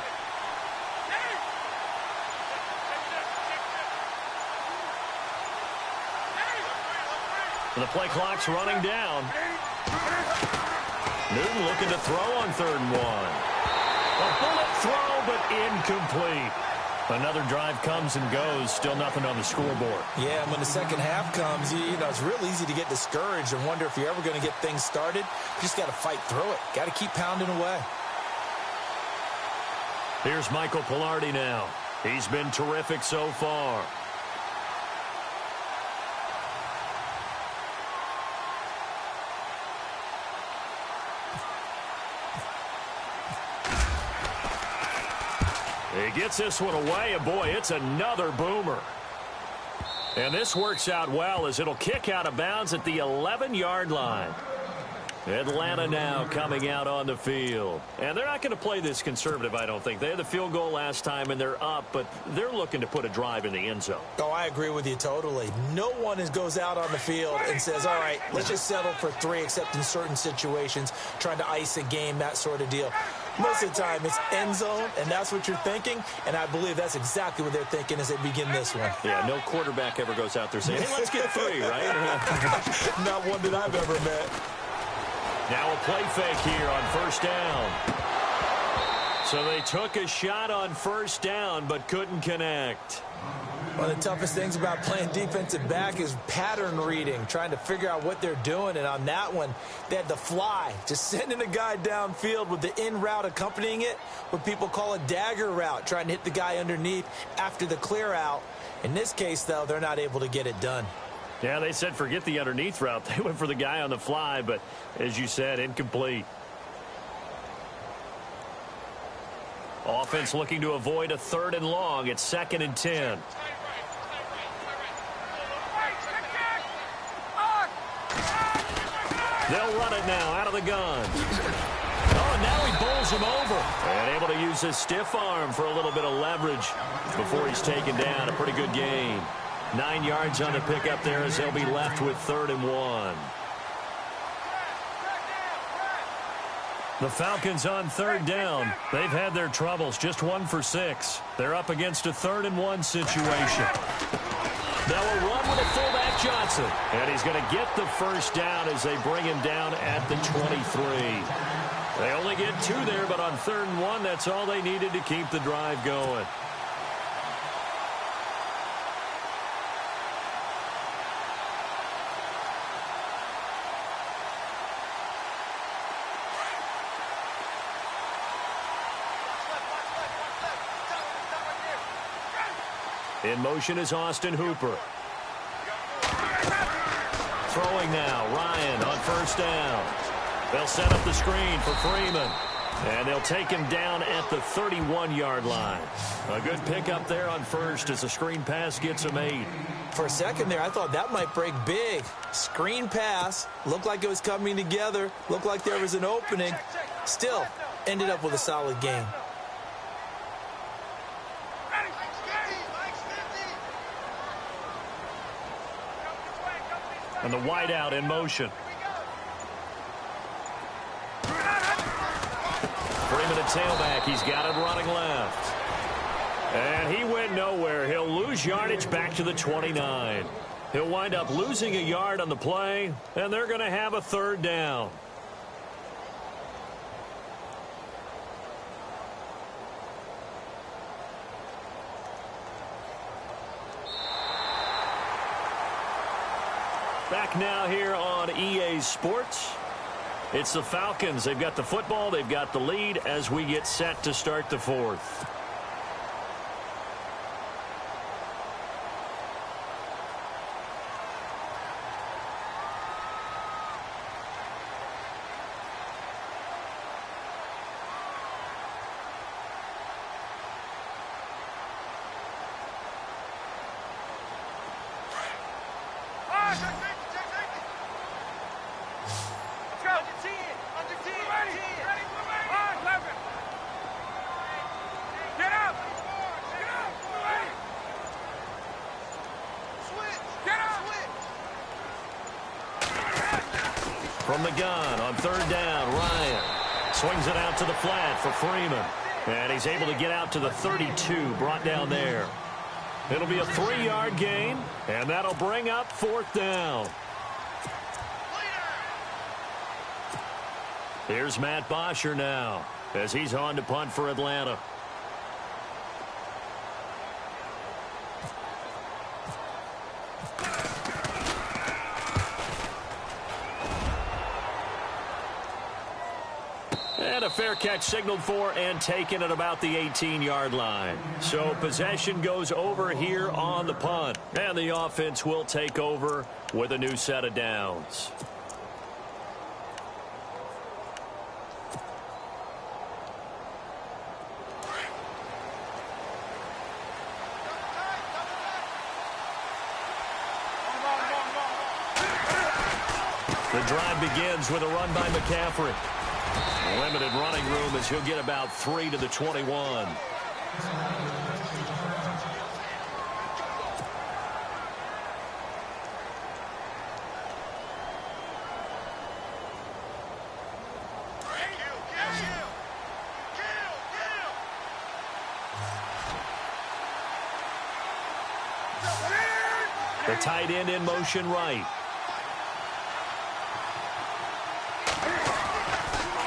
The play clock's running down. Newton looking to throw on 3rd and 1. A bullet throw, but incomplete. Another drive comes and goes. Still nothing on the scoreboard. Yeah, and when the second half comes, it's real easy to get discouraged and wonder if you're ever going to get things started. You just got to fight through it. Got to keep pounding away. Here's Michael Pilardi now. He's been terrific so far. He gets this one away, and boy, it's another boomer. And this works out well as it'll kick out of bounds at the 11-yard line. Atlanta now coming out on the field. And they're not going to play this conservative, I don't think. They had the field goal last time, and they're up, but they're looking to put a drive in the end zone. Oh, I agree with you totally. No one goes out on the field and says, all right, let's just settle for 3, except in certain situations, trying to ice a game, that sort of deal. Most of the time, it's end zone, and that's what you're thinking, and I believe that's exactly what they're thinking as they begin this one. Yeah, no quarterback ever goes out there saying, hey, let's get 3, right? Not one that I've ever met. Now a play fake here on 1st down. So they took a shot on 1st down, but couldn't connect. One of the toughest things about playing defensive back is pattern reading, trying to figure out what they're doing. And on that one, they had the fly, just sending a guy downfield with the in route accompanying it, what people call a dagger route, trying to hit the guy underneath after the clear out. In this case, though, they're not able to get it done. Yeah, they said forget the underneath route. They went for the guy on the fly, but as you said, incomplete. Offense looking to avoid a 3rd and long. It's 2nd and 10. They'll run it now out of the gun. Oh, and now he bowls him over. And able to use his stiff arm for a little bit of leverage before he's taken down. A pretty good gain. 9 yards on the pickup there as they'll be left with 3rd and 1. The Falcons on 3rd down. They've had their troubles, just 1 for 6. They're up against a 3rd and 1 situation. Now a run with a fullback Johnson. And he's going to get the first down as they bring him down at the 23. They only get 2 there, but on 3rd and 1, that's all they needed to keep the drive going. In motion is Austin Hooper. Throwing now, Ryan on 1st down. They'll set up the screen for Freeman. And they'll take him down at the 31-yard line. A good pickup there on 1st as the screen pass gets him 8. For a second there, I thought that might break big. Screen pass. Looked like it was coming together. Looked like there was an opening. Still, ended up with a solid gain. And the wideout in motion. Freeman at tailback. He's got it running left. And he went nowhere. He'll lose yardage back to the 29. He'll wind up losing a yard on the play, and they're going to have a 3rd down. Back now here on EA Sports. It's the Falcons. They've got the football. They've got the lead as we get set to start the 4th. From the gun on 3rd down, Ryan swings it out to the flat for Freeman. And he's able to get out to the 32, brought down there. It'll be a 3-yard gain, and that'll bring up 4th down. Here's Matt Bosher now as he's on to punt for Atlanta. And a fair catch signaled for and taken at about the 18-yard line. So possession goes over here on the punt. And the offense will take over with a new set of downs. The drive begins with a run by McCaffrey. Limited running room as he'll get about 3 to the 21. The tight end in motion right.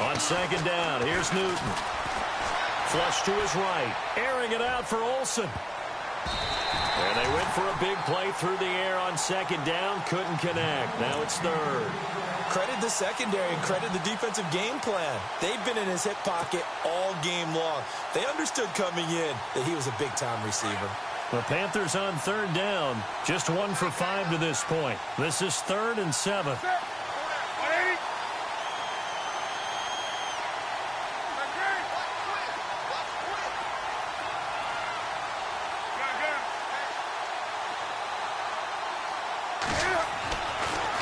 On 2nd down, here's Newton. Flush to his right. Airing it out for Olsen. And they went for a big play through the air on 2nd down. Couldn't connect. Now it's 3rd. Credit the secondary and credit the defensive game plan. They've been in his hip pocket all game long. They understood coming in that he was a big-time receiver. The Panthers on 3rd down. Just 1 for 5 to this point. This is 3rd and 7.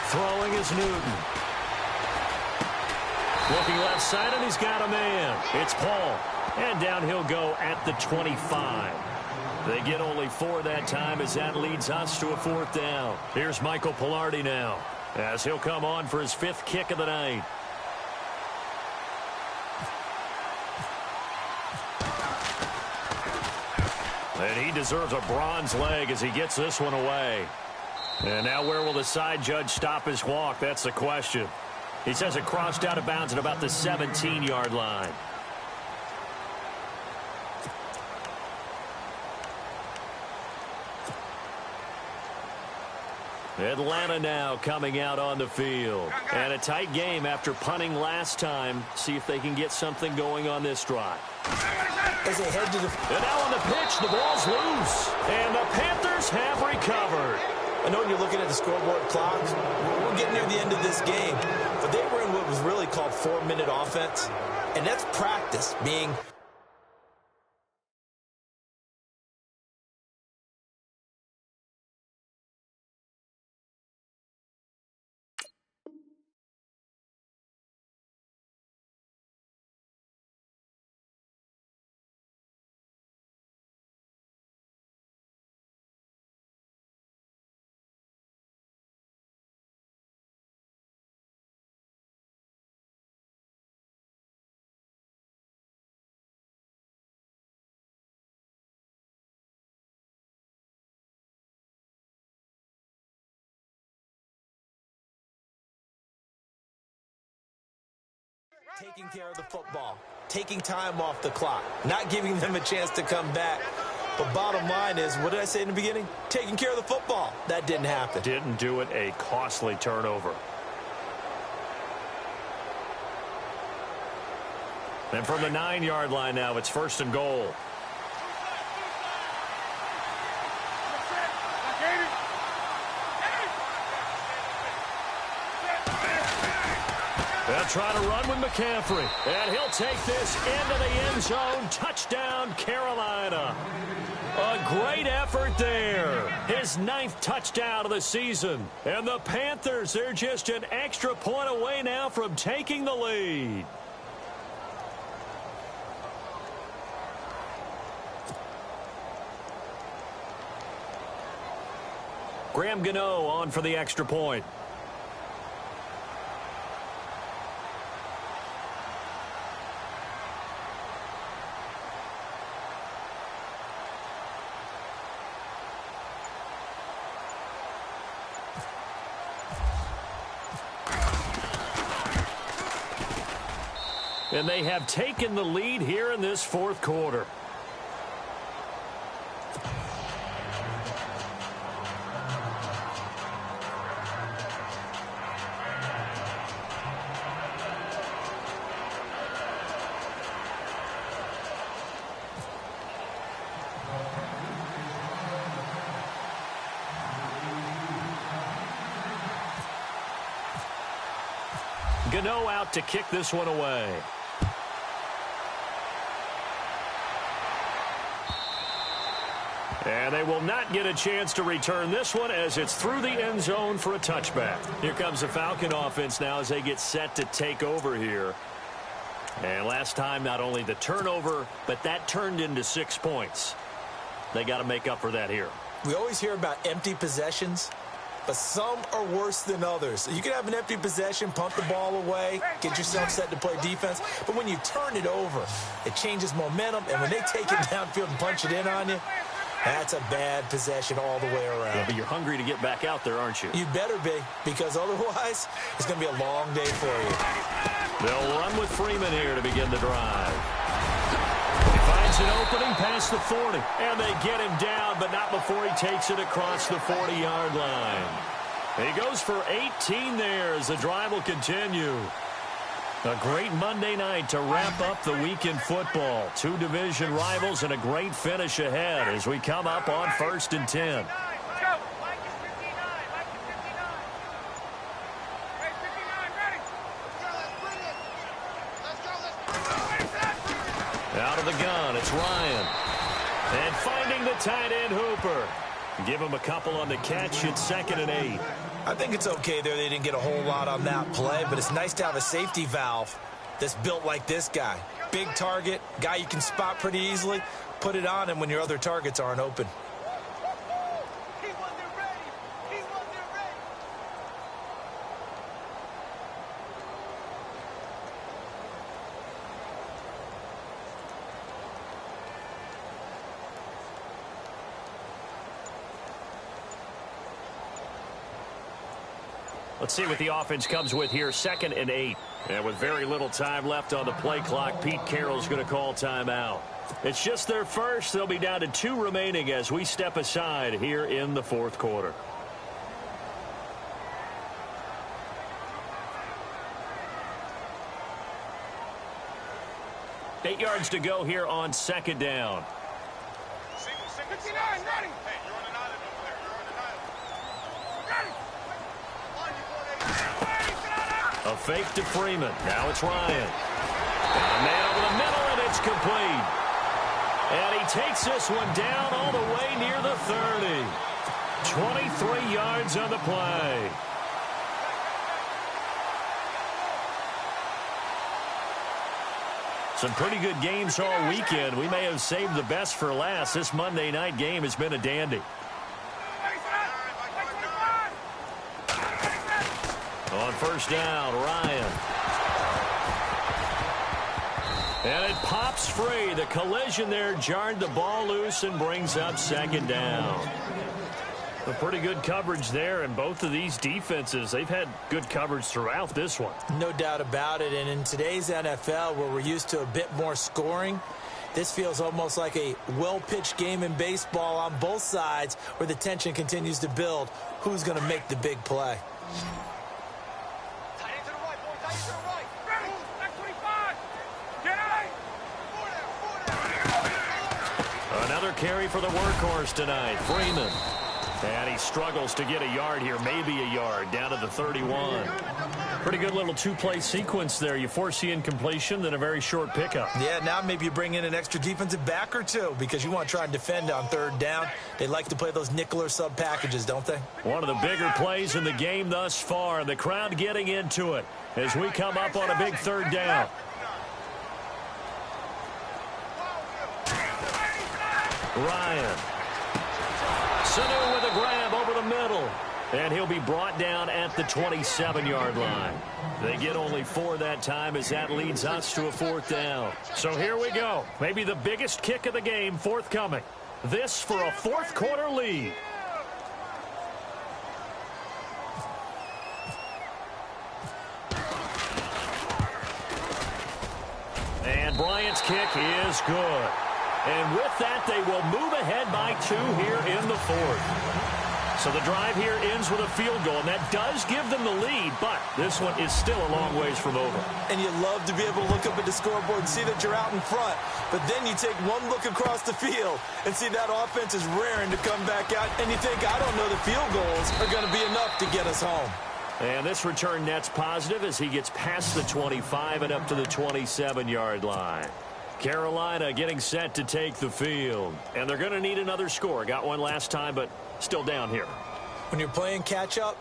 Throwing is Newton. Looking left side, and he's got a man. It's Paul. And down he'll go at the 25. They get only 4 that time as that leads us to a 4th down. Here's Michael Pilardi now as he'll come on for his 5th kick of the night. And he deserves a bronze leg as he gets this one away. And now where will the side judge stop his walk? That's the question. He says it crossed out of bounds at about the 17-yard line. Atlanta now coming out on the field. And a tight game after punting last time. See if they can get something going on this drive. As they head to the... And now on the pitch, the ball's loose. And the Panthers have recovered. I know when you're looking at the scoreboard clock, we're getting near the end of this game. But they were in what was really called 4-minute offense. And that's practice being... taking care of the football, taking time off the clock, not giving them a chance to come back. But bottom line is, what did I say in the beginning? Taking care of the football. That didn't happen. Didn't do it. A costly turnover. And from the 9-yard line now, it's 1st and goal. They'll try to run with McCaffrey. And he'll take this into the end zone. Touchdown, Carolina. A great effort there. His 9th touchdown of the season. And the Panthers, they're just an extra point away now from taking the lead. Graham Gano on for the extra point. And they have taken the lead here in this 4th quarter. Gano out to kick this one away. And they will not get a chance to return this one as it's through the end zone for a touchback. Here comes the Falcon offense now as they get set to take over here. And last time, not only the turnover, but that turned into 6 points. They got to make up for that here. We always hear about empty possessions, but some are worse than others. You can have an empty possession, punt the ball away, get yourself set to play defense. But when you turn it over, it changes momentum. And when they take it downfield and punch it in on you, that's a bad possession all the way around. Yeah, but you're hungry to get back out there, aren't you? You better be, because otherwise it's going to be a long day for you. They'll run with Freeman here to begin the drive. He finds an opening past the 40, and they get him down, but not before he takes it across the 40-yard line. He goes for 18 there as the drive will continue. A great Monday night to wrap up the week in football. 2 division rivals and a great finish ahead as we come up on 1st and 10. Out of the gun, it's Ryan. And finding the tight end Hooper. Give him a couple on the catch. It's 2nd and 8. I think it's okay there. They didn't get a whole lot on that play, but it's nice to have a safety valve that's built like this guy. Big target, guy you can spot pretty easily. Put it on him when your other targets aren't open. Let's see what the offense comes with here. 2nd and 8. And with very little time left on the play clock, Pete Carroll's going to call timeout. It's just their first. They'll be down to 2 remaining as we step aside here in the 4th quarter. Eight yards to go here on 2nd down. 59, ready. Hey, you're on an island over there. You're on an island. Ready. A fake to Freeman. Now it's Ryan. And a man over the middle, and it's complete. And he takes this one down all the way near the 30. 23 yards on the play. Some pretty good games all weekend. We may have saved the best for last. This Monday night game has been a dandy. On 1st down, Ryan. And it pops free. The collision there jarred the ball loose and brings up 2nd down. A pretty good coverage there, and both of these defenses, they've had good coverage throughout this one. No doubt about it, and in today's NFL, where we're used to a bit more scoring, this feels almost like a well-pitched game in baseball on both sides where the tension continues to build. Who's going to make the big play? Another carry for the workhorse tonight, Freeman. And he struggles to get a yard here, maybe a yard, down to the 31. Pretty good little 2-play sequence there. You force the incompletion, then a very short pickup. Yeah, now maybe you bring in an extra defensive back or two because you want to try and defend on 3rd down. They like to play those nickel or sub packages, don't they? One of the bigger plays in the game thus far. The crowd getting into it as we come up on a big 3rd down. Ryan. Sanu with a grab over the middle. And he'll be brought down at the 27-yard line. They get only 4 that time as that leads us to a 4th down. So here we go. Maybe the biggest kick of the game forthcoming. This for a 4th quarter lead. And Bryant's kick is good. And with that, they will move ahead by 2 here in the 4th. So the drive here ends with a field goal, and that does give them the lead, but this one is still a long ways from over. And you love to be able to look up at the scoreboard and see that you're out in front, but then you take one look across the field and see that offense is raring to come back out, and you think, I don't know, the field goals are going to be enough to get us home. And this return net's positive as he gets past the 25 and up to the 27-yard line. Carolina getting set to take the field. And they're going to need another score. Got one last time, but still down here. When you're playing catch-up,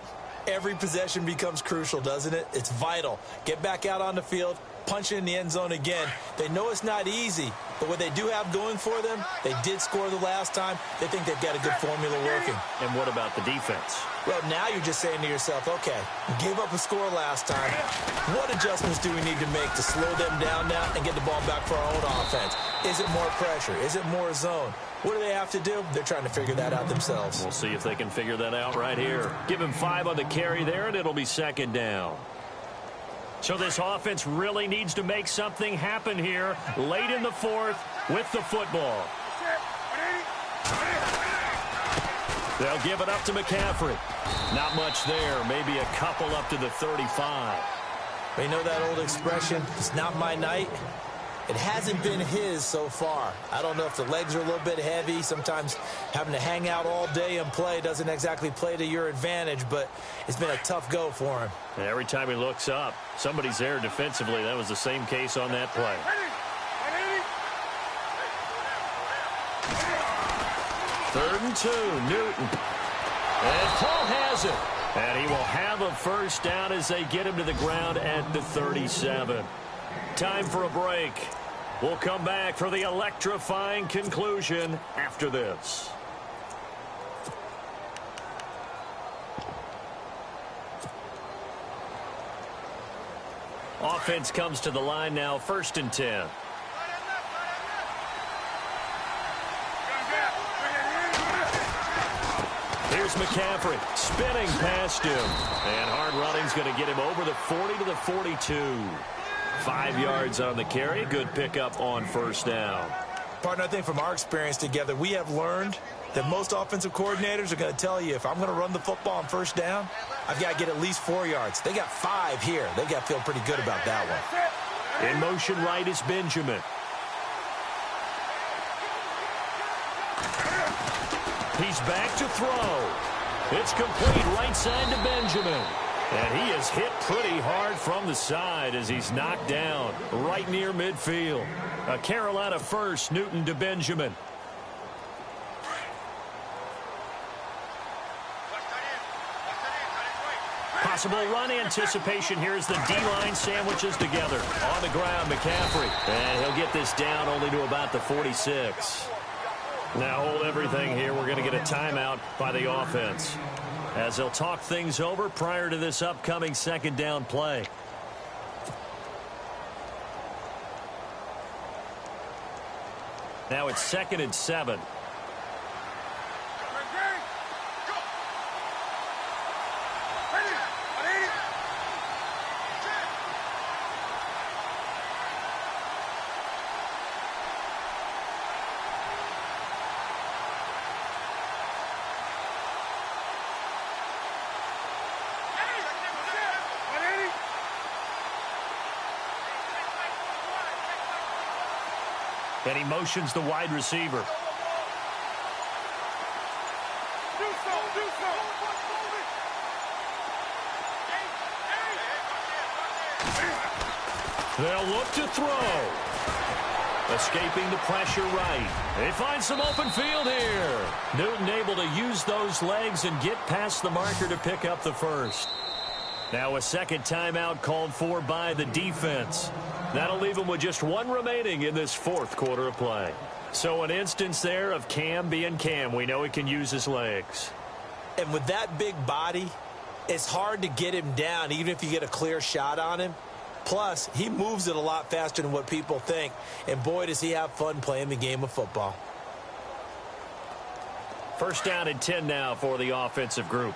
every possession becomes crucial, doesn't it? It's vital. Get back out on the field, punch it in the end zone again. They know it's not easy, but what they do have going for them, they did score the last time. They think they've got a good formula working. And what about the defense? Well, now you're just saying to yourself, okay, we gave up a score last time. What adjustments do we need to make to slow them down now and get the ball back for our own offense? Is it more pressure? Is it more zone? What do they have to do? They're trying to figure that out themselves. We'll see if they can figure that out right here. Give him 5 on the carry there, and it'll be 2nd down. So this offense really needs to make something happen here late in the 4th with the football. They'll give it up to McCaffrey. Not much there. Maybe a couple up to the 35. You know that old expression, it's not my night? It hasn't been his so far. I don't know if the legs are a little bit heavy. Sometimes having to hang out all day and play doesn't exactly play to your advantage, but it's been a tough go for him. And every time he looks up, somebody's there defensively. That was the same case on that play. 3rd and 2, Newton. And Paul has it. And he will have a first down as they get him to the ground at the 37. Time for a break. We'll come back for the electrifying conclusion after this. Offense comes to the line now, 1st and 10. Here's McCaffrey, spinning past him. And hard running's going to get him over the 40 to the 42. 5 yards on the carry. Good pickup on 1st down. Partner, I think from our experience together, we have learned that most offensive coordinators are going to tell you, if I'm going to run the football on 1st down, I've got to get at least 4 yards. They got 5 here. They got to feel pretty good about that one. In motion right is Benjamin. He's back to throw. It's complete right side to Benjamin. And he is hit pretty hard from the side as he's knocked down right near midfield. A Carolina first, Newton to Benjamin. Possible run anticipation here as the D-line sandwiches together. On the ground, McCaffrey. And he'll get this down only to about the 46. Now hold everything here. We're going to get a timeout by the offense, as they'll talk things over prior to this upcoming 2nd down play. Now it's 2nd and 7. And he motions the wide receiver. They'll look to throw. Escaping the pressure right. They find some open field here. Newton able to use those legs and get past the marker to pick up the first. Now a 2nd timeout called for by the defense. That'll leave him with just 1 remaining in this 4th quarter of play. So an instance there of Cam being Cam. We know he can use his legs. And with that big body, it's hard to get him down, even if you get a clear shot on him. Plus, he moves it a lot faster than what people think. And boy, does he have fun playing the game of football. 1st down and 10 now for the offensive group.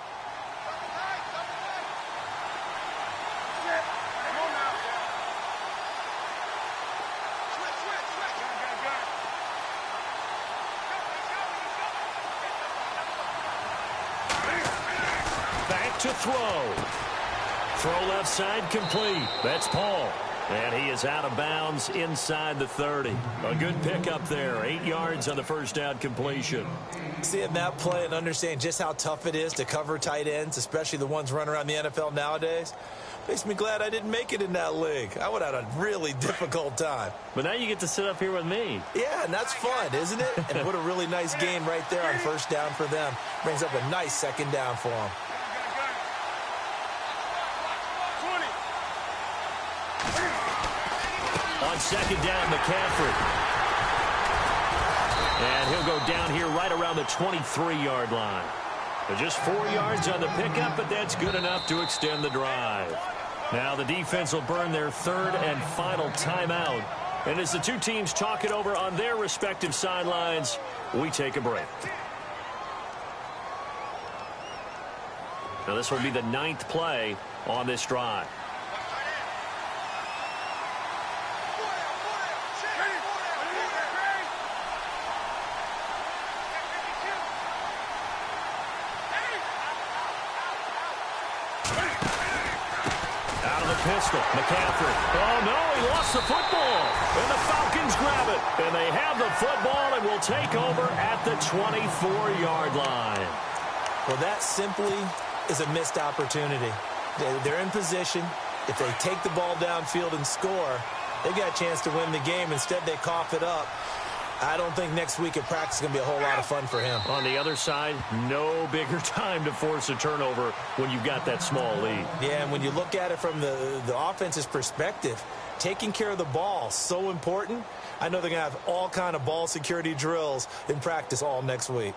To throw. Throw left side complete. That's Paul. And he is out of bounds inside the 30. A good pickup there. 8 yards on the 1st down completion. Seeing that play and understand just how tough it is to cover tight ends, especially the ones running around the NFL nowadays, makes me glad I didn't make it in that league. I would have had a really difficult time. But now you get to sit up here with me. Yeah, and that's fun, isn't it? And what a really nice game right there on 1st down for them. Brings up a nice 2nd down for them. On 2nd down, McCaffrey. And he'll go down here right around the 23-yard line. Just 4 yards on the pickup, but that's good enough to extend the drive. Now the defense will burn their 3rd and final timeout. And as the two teams talk it over on their respective sidelines, we take a break. Now this will be the 9th play on this drive. Pistol, McCaffrey. Oh, no, he lost the football. And the Falcons grab it. And they have the football and will take over at the 24-yard line. Well, that simply is a missed opportunity. They're in position. If they take the ball downfield and score, they've got a chance to win the game. Instead, they cough it up. I don't think next week at practice is going to be a whole lot of fun for him. On the other side, no bigger time to force a turnover when you've got that small lead. Yeah, and when you look at it from the offense's perspective, taking care of the ball, so important. I know they're going to have all kind of ball security drills in practice all next week.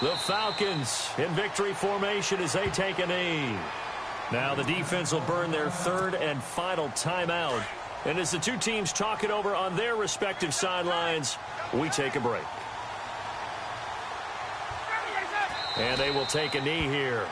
The Falcons in victory formation as they take a knee. Now the defense will burn their third and final timeout. And as the two teams talk it over on their respective sidelines, we take a break. And they will take a knee here.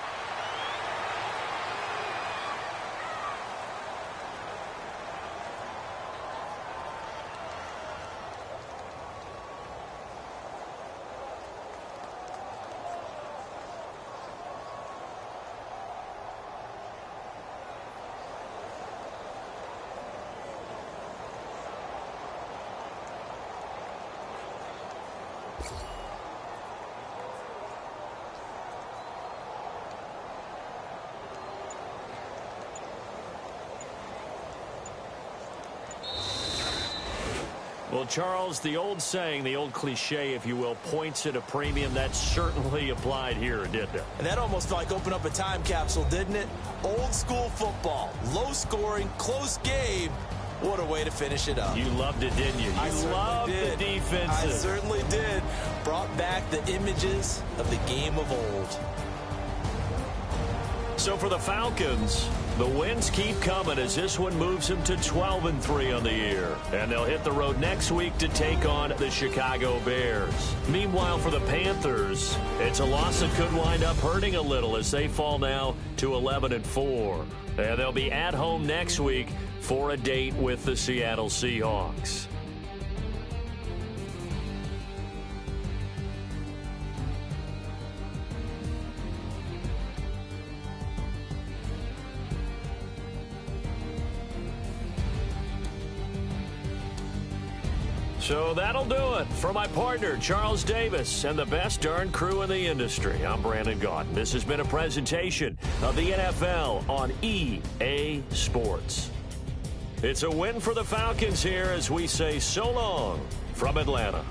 Well, Charles, the old saying, the old cliche, if you will, points at a premium. That certainly applied here, didn't it? And that almost like opened up a time capsule, didn't it? Old school football, low scoring, close game. What a way to finish it up. You loved it, didn't you? You loved the defenses. I certainly did. Brought back the images of the game of old. So for the Falcons, the wins keep coming as this one moves them to 12-3 on the year. And they'll hit the road next week to take on the Chicago Bears. Meanwhile, for the Panthers, it's a loss that could wind up hurting a little as they fall now to 11-4. And they'll be at home next week for a date with the Seattle Seahawks. So that'll do it. For my partner, Charles Davis, and the best darn crew in the industry, I'm Brandon Gaudin. This has been a presentation of the NFL on EA Sports. It's a win for the Falcons here as we say so long from Atlanta.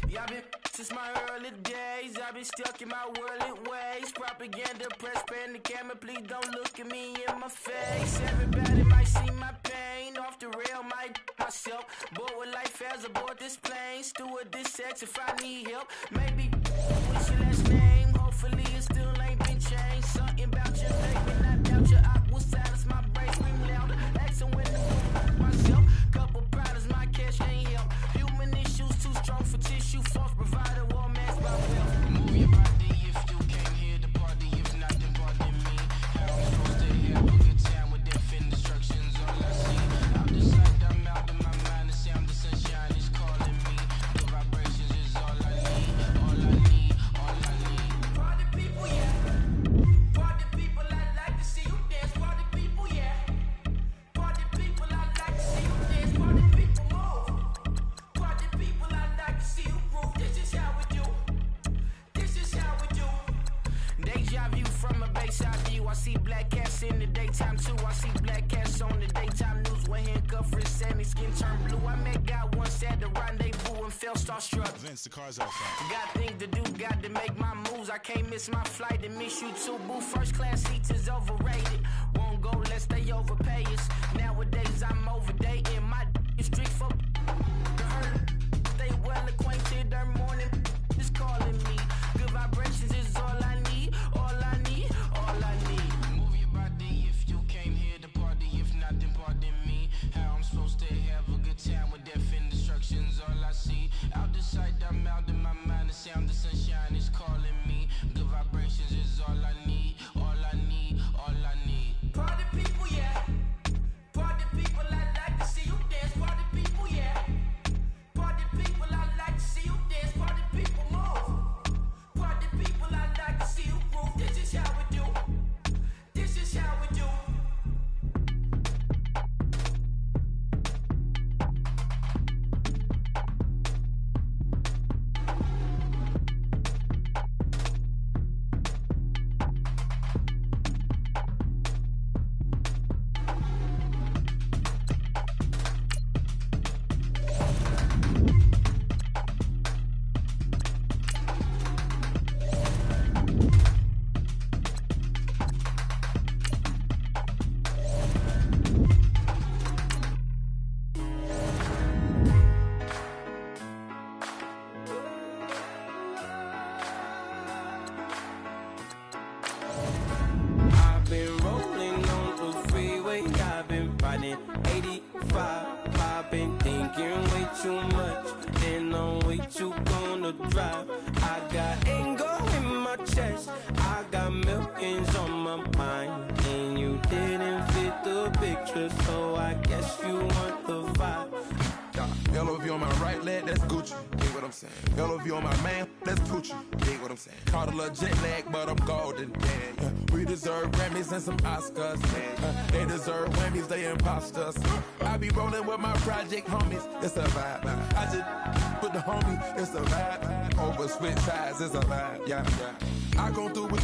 Yeah, I've been since my early days. I've been stuck in my worldly ways. Propaganda, press, pan the camera. Please don't look at me in my face. Everybody might see my pain. Off the rail, might myself. Bored with life as aboard this plane. Steward this sex if I need help. Maybe what's your last name? Hopefully it still ain't been changed. Something about your baby, not doubt your aqua silence. My brain scream louder. Accent when myself. Couple problems, my cash ain't help. Human issues too strong for tissue. False provider, war man's by wealth. Move your body if you came here to party. If not, then pardon me. How I'm supposed to have a good time with death and destruction's all I see. Out the sight, I'm out of my mind. The sound, the sunshine is calling me. The vibrations is all I need. All I need, all I need. Party people, yeah. Party people, I like to see you dance. Party people, yeah. Party people, I like to see you dance. Party people, move. Party people, I like to see you groove. This is how we do. This is how we do. Deja vu from a bayside view. I see black cats in the daytime too. I see black cats on the daytime news. When handcuffed, wrist and his skin turned blue. I met God once at the rendezvous and felt starstruck. Vince, the car's out front. Got things to do, got to make my moves. I can't miss my flight and miss you too, boo. First class seats is overrated. Won't go lest they overpay us. Nowadays I'm overdating. My street for the hurt. Stay well acquainted every morning. riding 85. I've been thinking way too much, and I'm way too gonna drive. I got anger in my chest, I got millions on my mind, and you didn't fit the picture, so I guess you want the vibe. LOV on my right leg, that's Gucci. Dig what I'm saying? LOV on my man, that's Poochie. Dig what I'm saying? Caught a little jet lag, but I'm golden. Yeah. We deserve Grammys and some Oscars. They deserve Whammies, they imposters. I be rolling with my project homies. It's a vibe. I just put the homie. It's a vibe. Over switch sides, it's a vibe. Yeah. I gon' do it.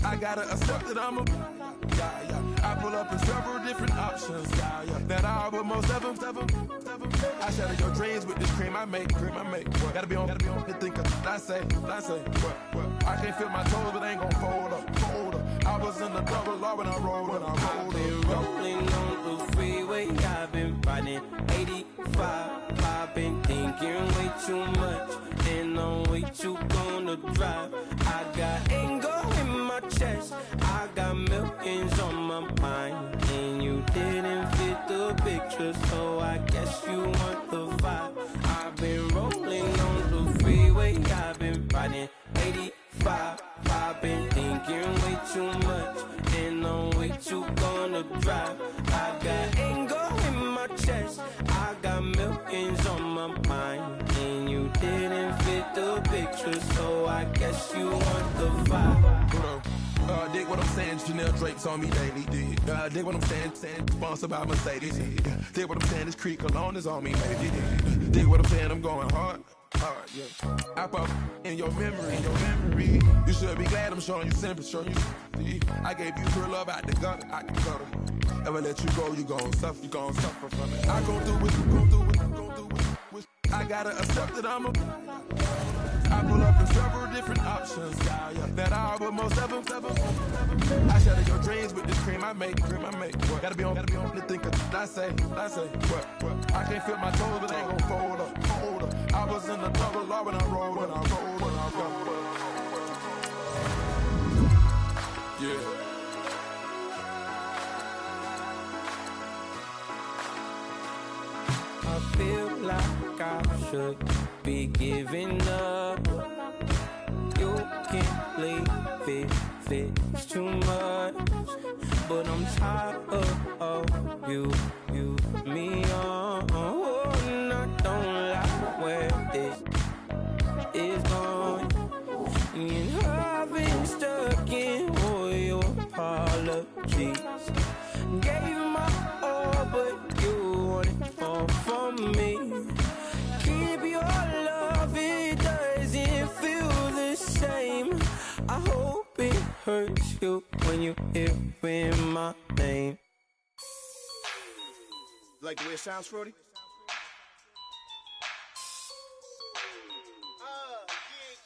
I gotta accept that I'm a. I pull up in several different options. That I would most ever. I shatter your dreams with this cream I make. Gotta be on the thinker. I say. What? I can't feel my toes, but ain't gon' fold up. I was in the double law when I rolled. I've been rolling on the freeway. I've been riding 85. I've been thinking way too much, and I'm way too gonna drive. I got anger in my chest, I got millions on my mind, and you didn't fit the picture, so I guess you want the vibe. I've been rolling on the freeway, I've been riding 85. I've been thinking way too much, and I'm way too gonna drive. I got anger in my chest, I got millions on my mind, and you didn't fit the picture, so I guess you want the vibe. Dig what I'm saying, Chanel drapes on me daily. Dig what I'm saying, sponsored by Mercedes. Dig what I'm saying, this Creek Cologne is on me, baby. Dig what I'm saying, I'm going hard, yeah. I pop in your memory. You should be glad I'm showing you sympathy. I gave you pure love out the gutter, I can cut her. Ever let you go, you gon' suffer from it. I gon' do it. I gotta accept that I'm a. I pull up in several different options. That I would most ever. I shatter your dreams with this cream I make. What? Gotta be on the thinker. I say. What? I can't feel my toes, but ain't gon' fold up. I was in the double law when I rolled. Yeah. I feel like I should be giving up. You can't leave it's too much. But I'm tired of you, me on. And I don't like where this is going. And I've been stuck in all your apologies. Gave my all, but you want it all from me. Keep your love, it doesn't feel the same. I hope it hurts you when you hear my name. Like the way it sounds, Frody?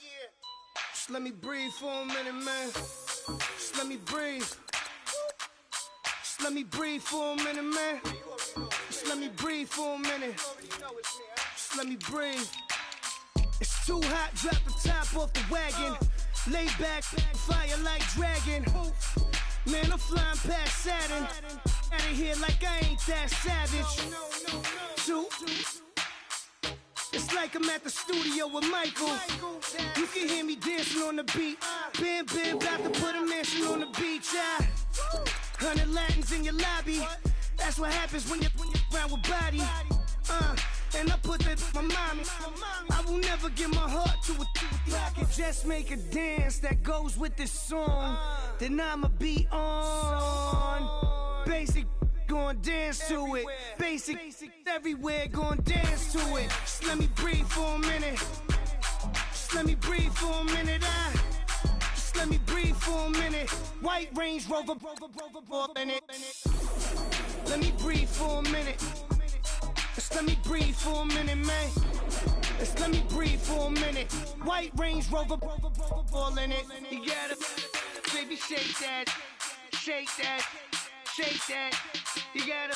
Yeah. Just let me breathe for a minute, man. Just let me breathe. Just let me breathe for a minute, man. Just let me breathe for a minute. Just let me breathe. It's too hot, drop the top off the wagon. Lay back, fire like dragon. Man, I'm flying past Saturn. Out of here like I ain't that savage. Two. It's like I'm at the studio with Michael. You can hear me dancing on the beat. Bam, about to put a mansion on the beach. 100 Latins in your lobby. That's what happens when you're around with body. And I put that on my mommy. I will never give my heart to a I can just make a dance that goes with this song. Then I'ma be on. Basic, gon' dance to it. Basic, everywhere, gon' dance to it. Just let me breathe for a minute. Just let me breathe for a minute. Just let me breathe for a minute. White Range Rover, in it. Let me breathe for a minute. Just let me breathe for a minute, man. Just let me breathe for a minute. White Range Rover, ball in it. You gotta, baby, shake that, shake that, shake that. You gotta,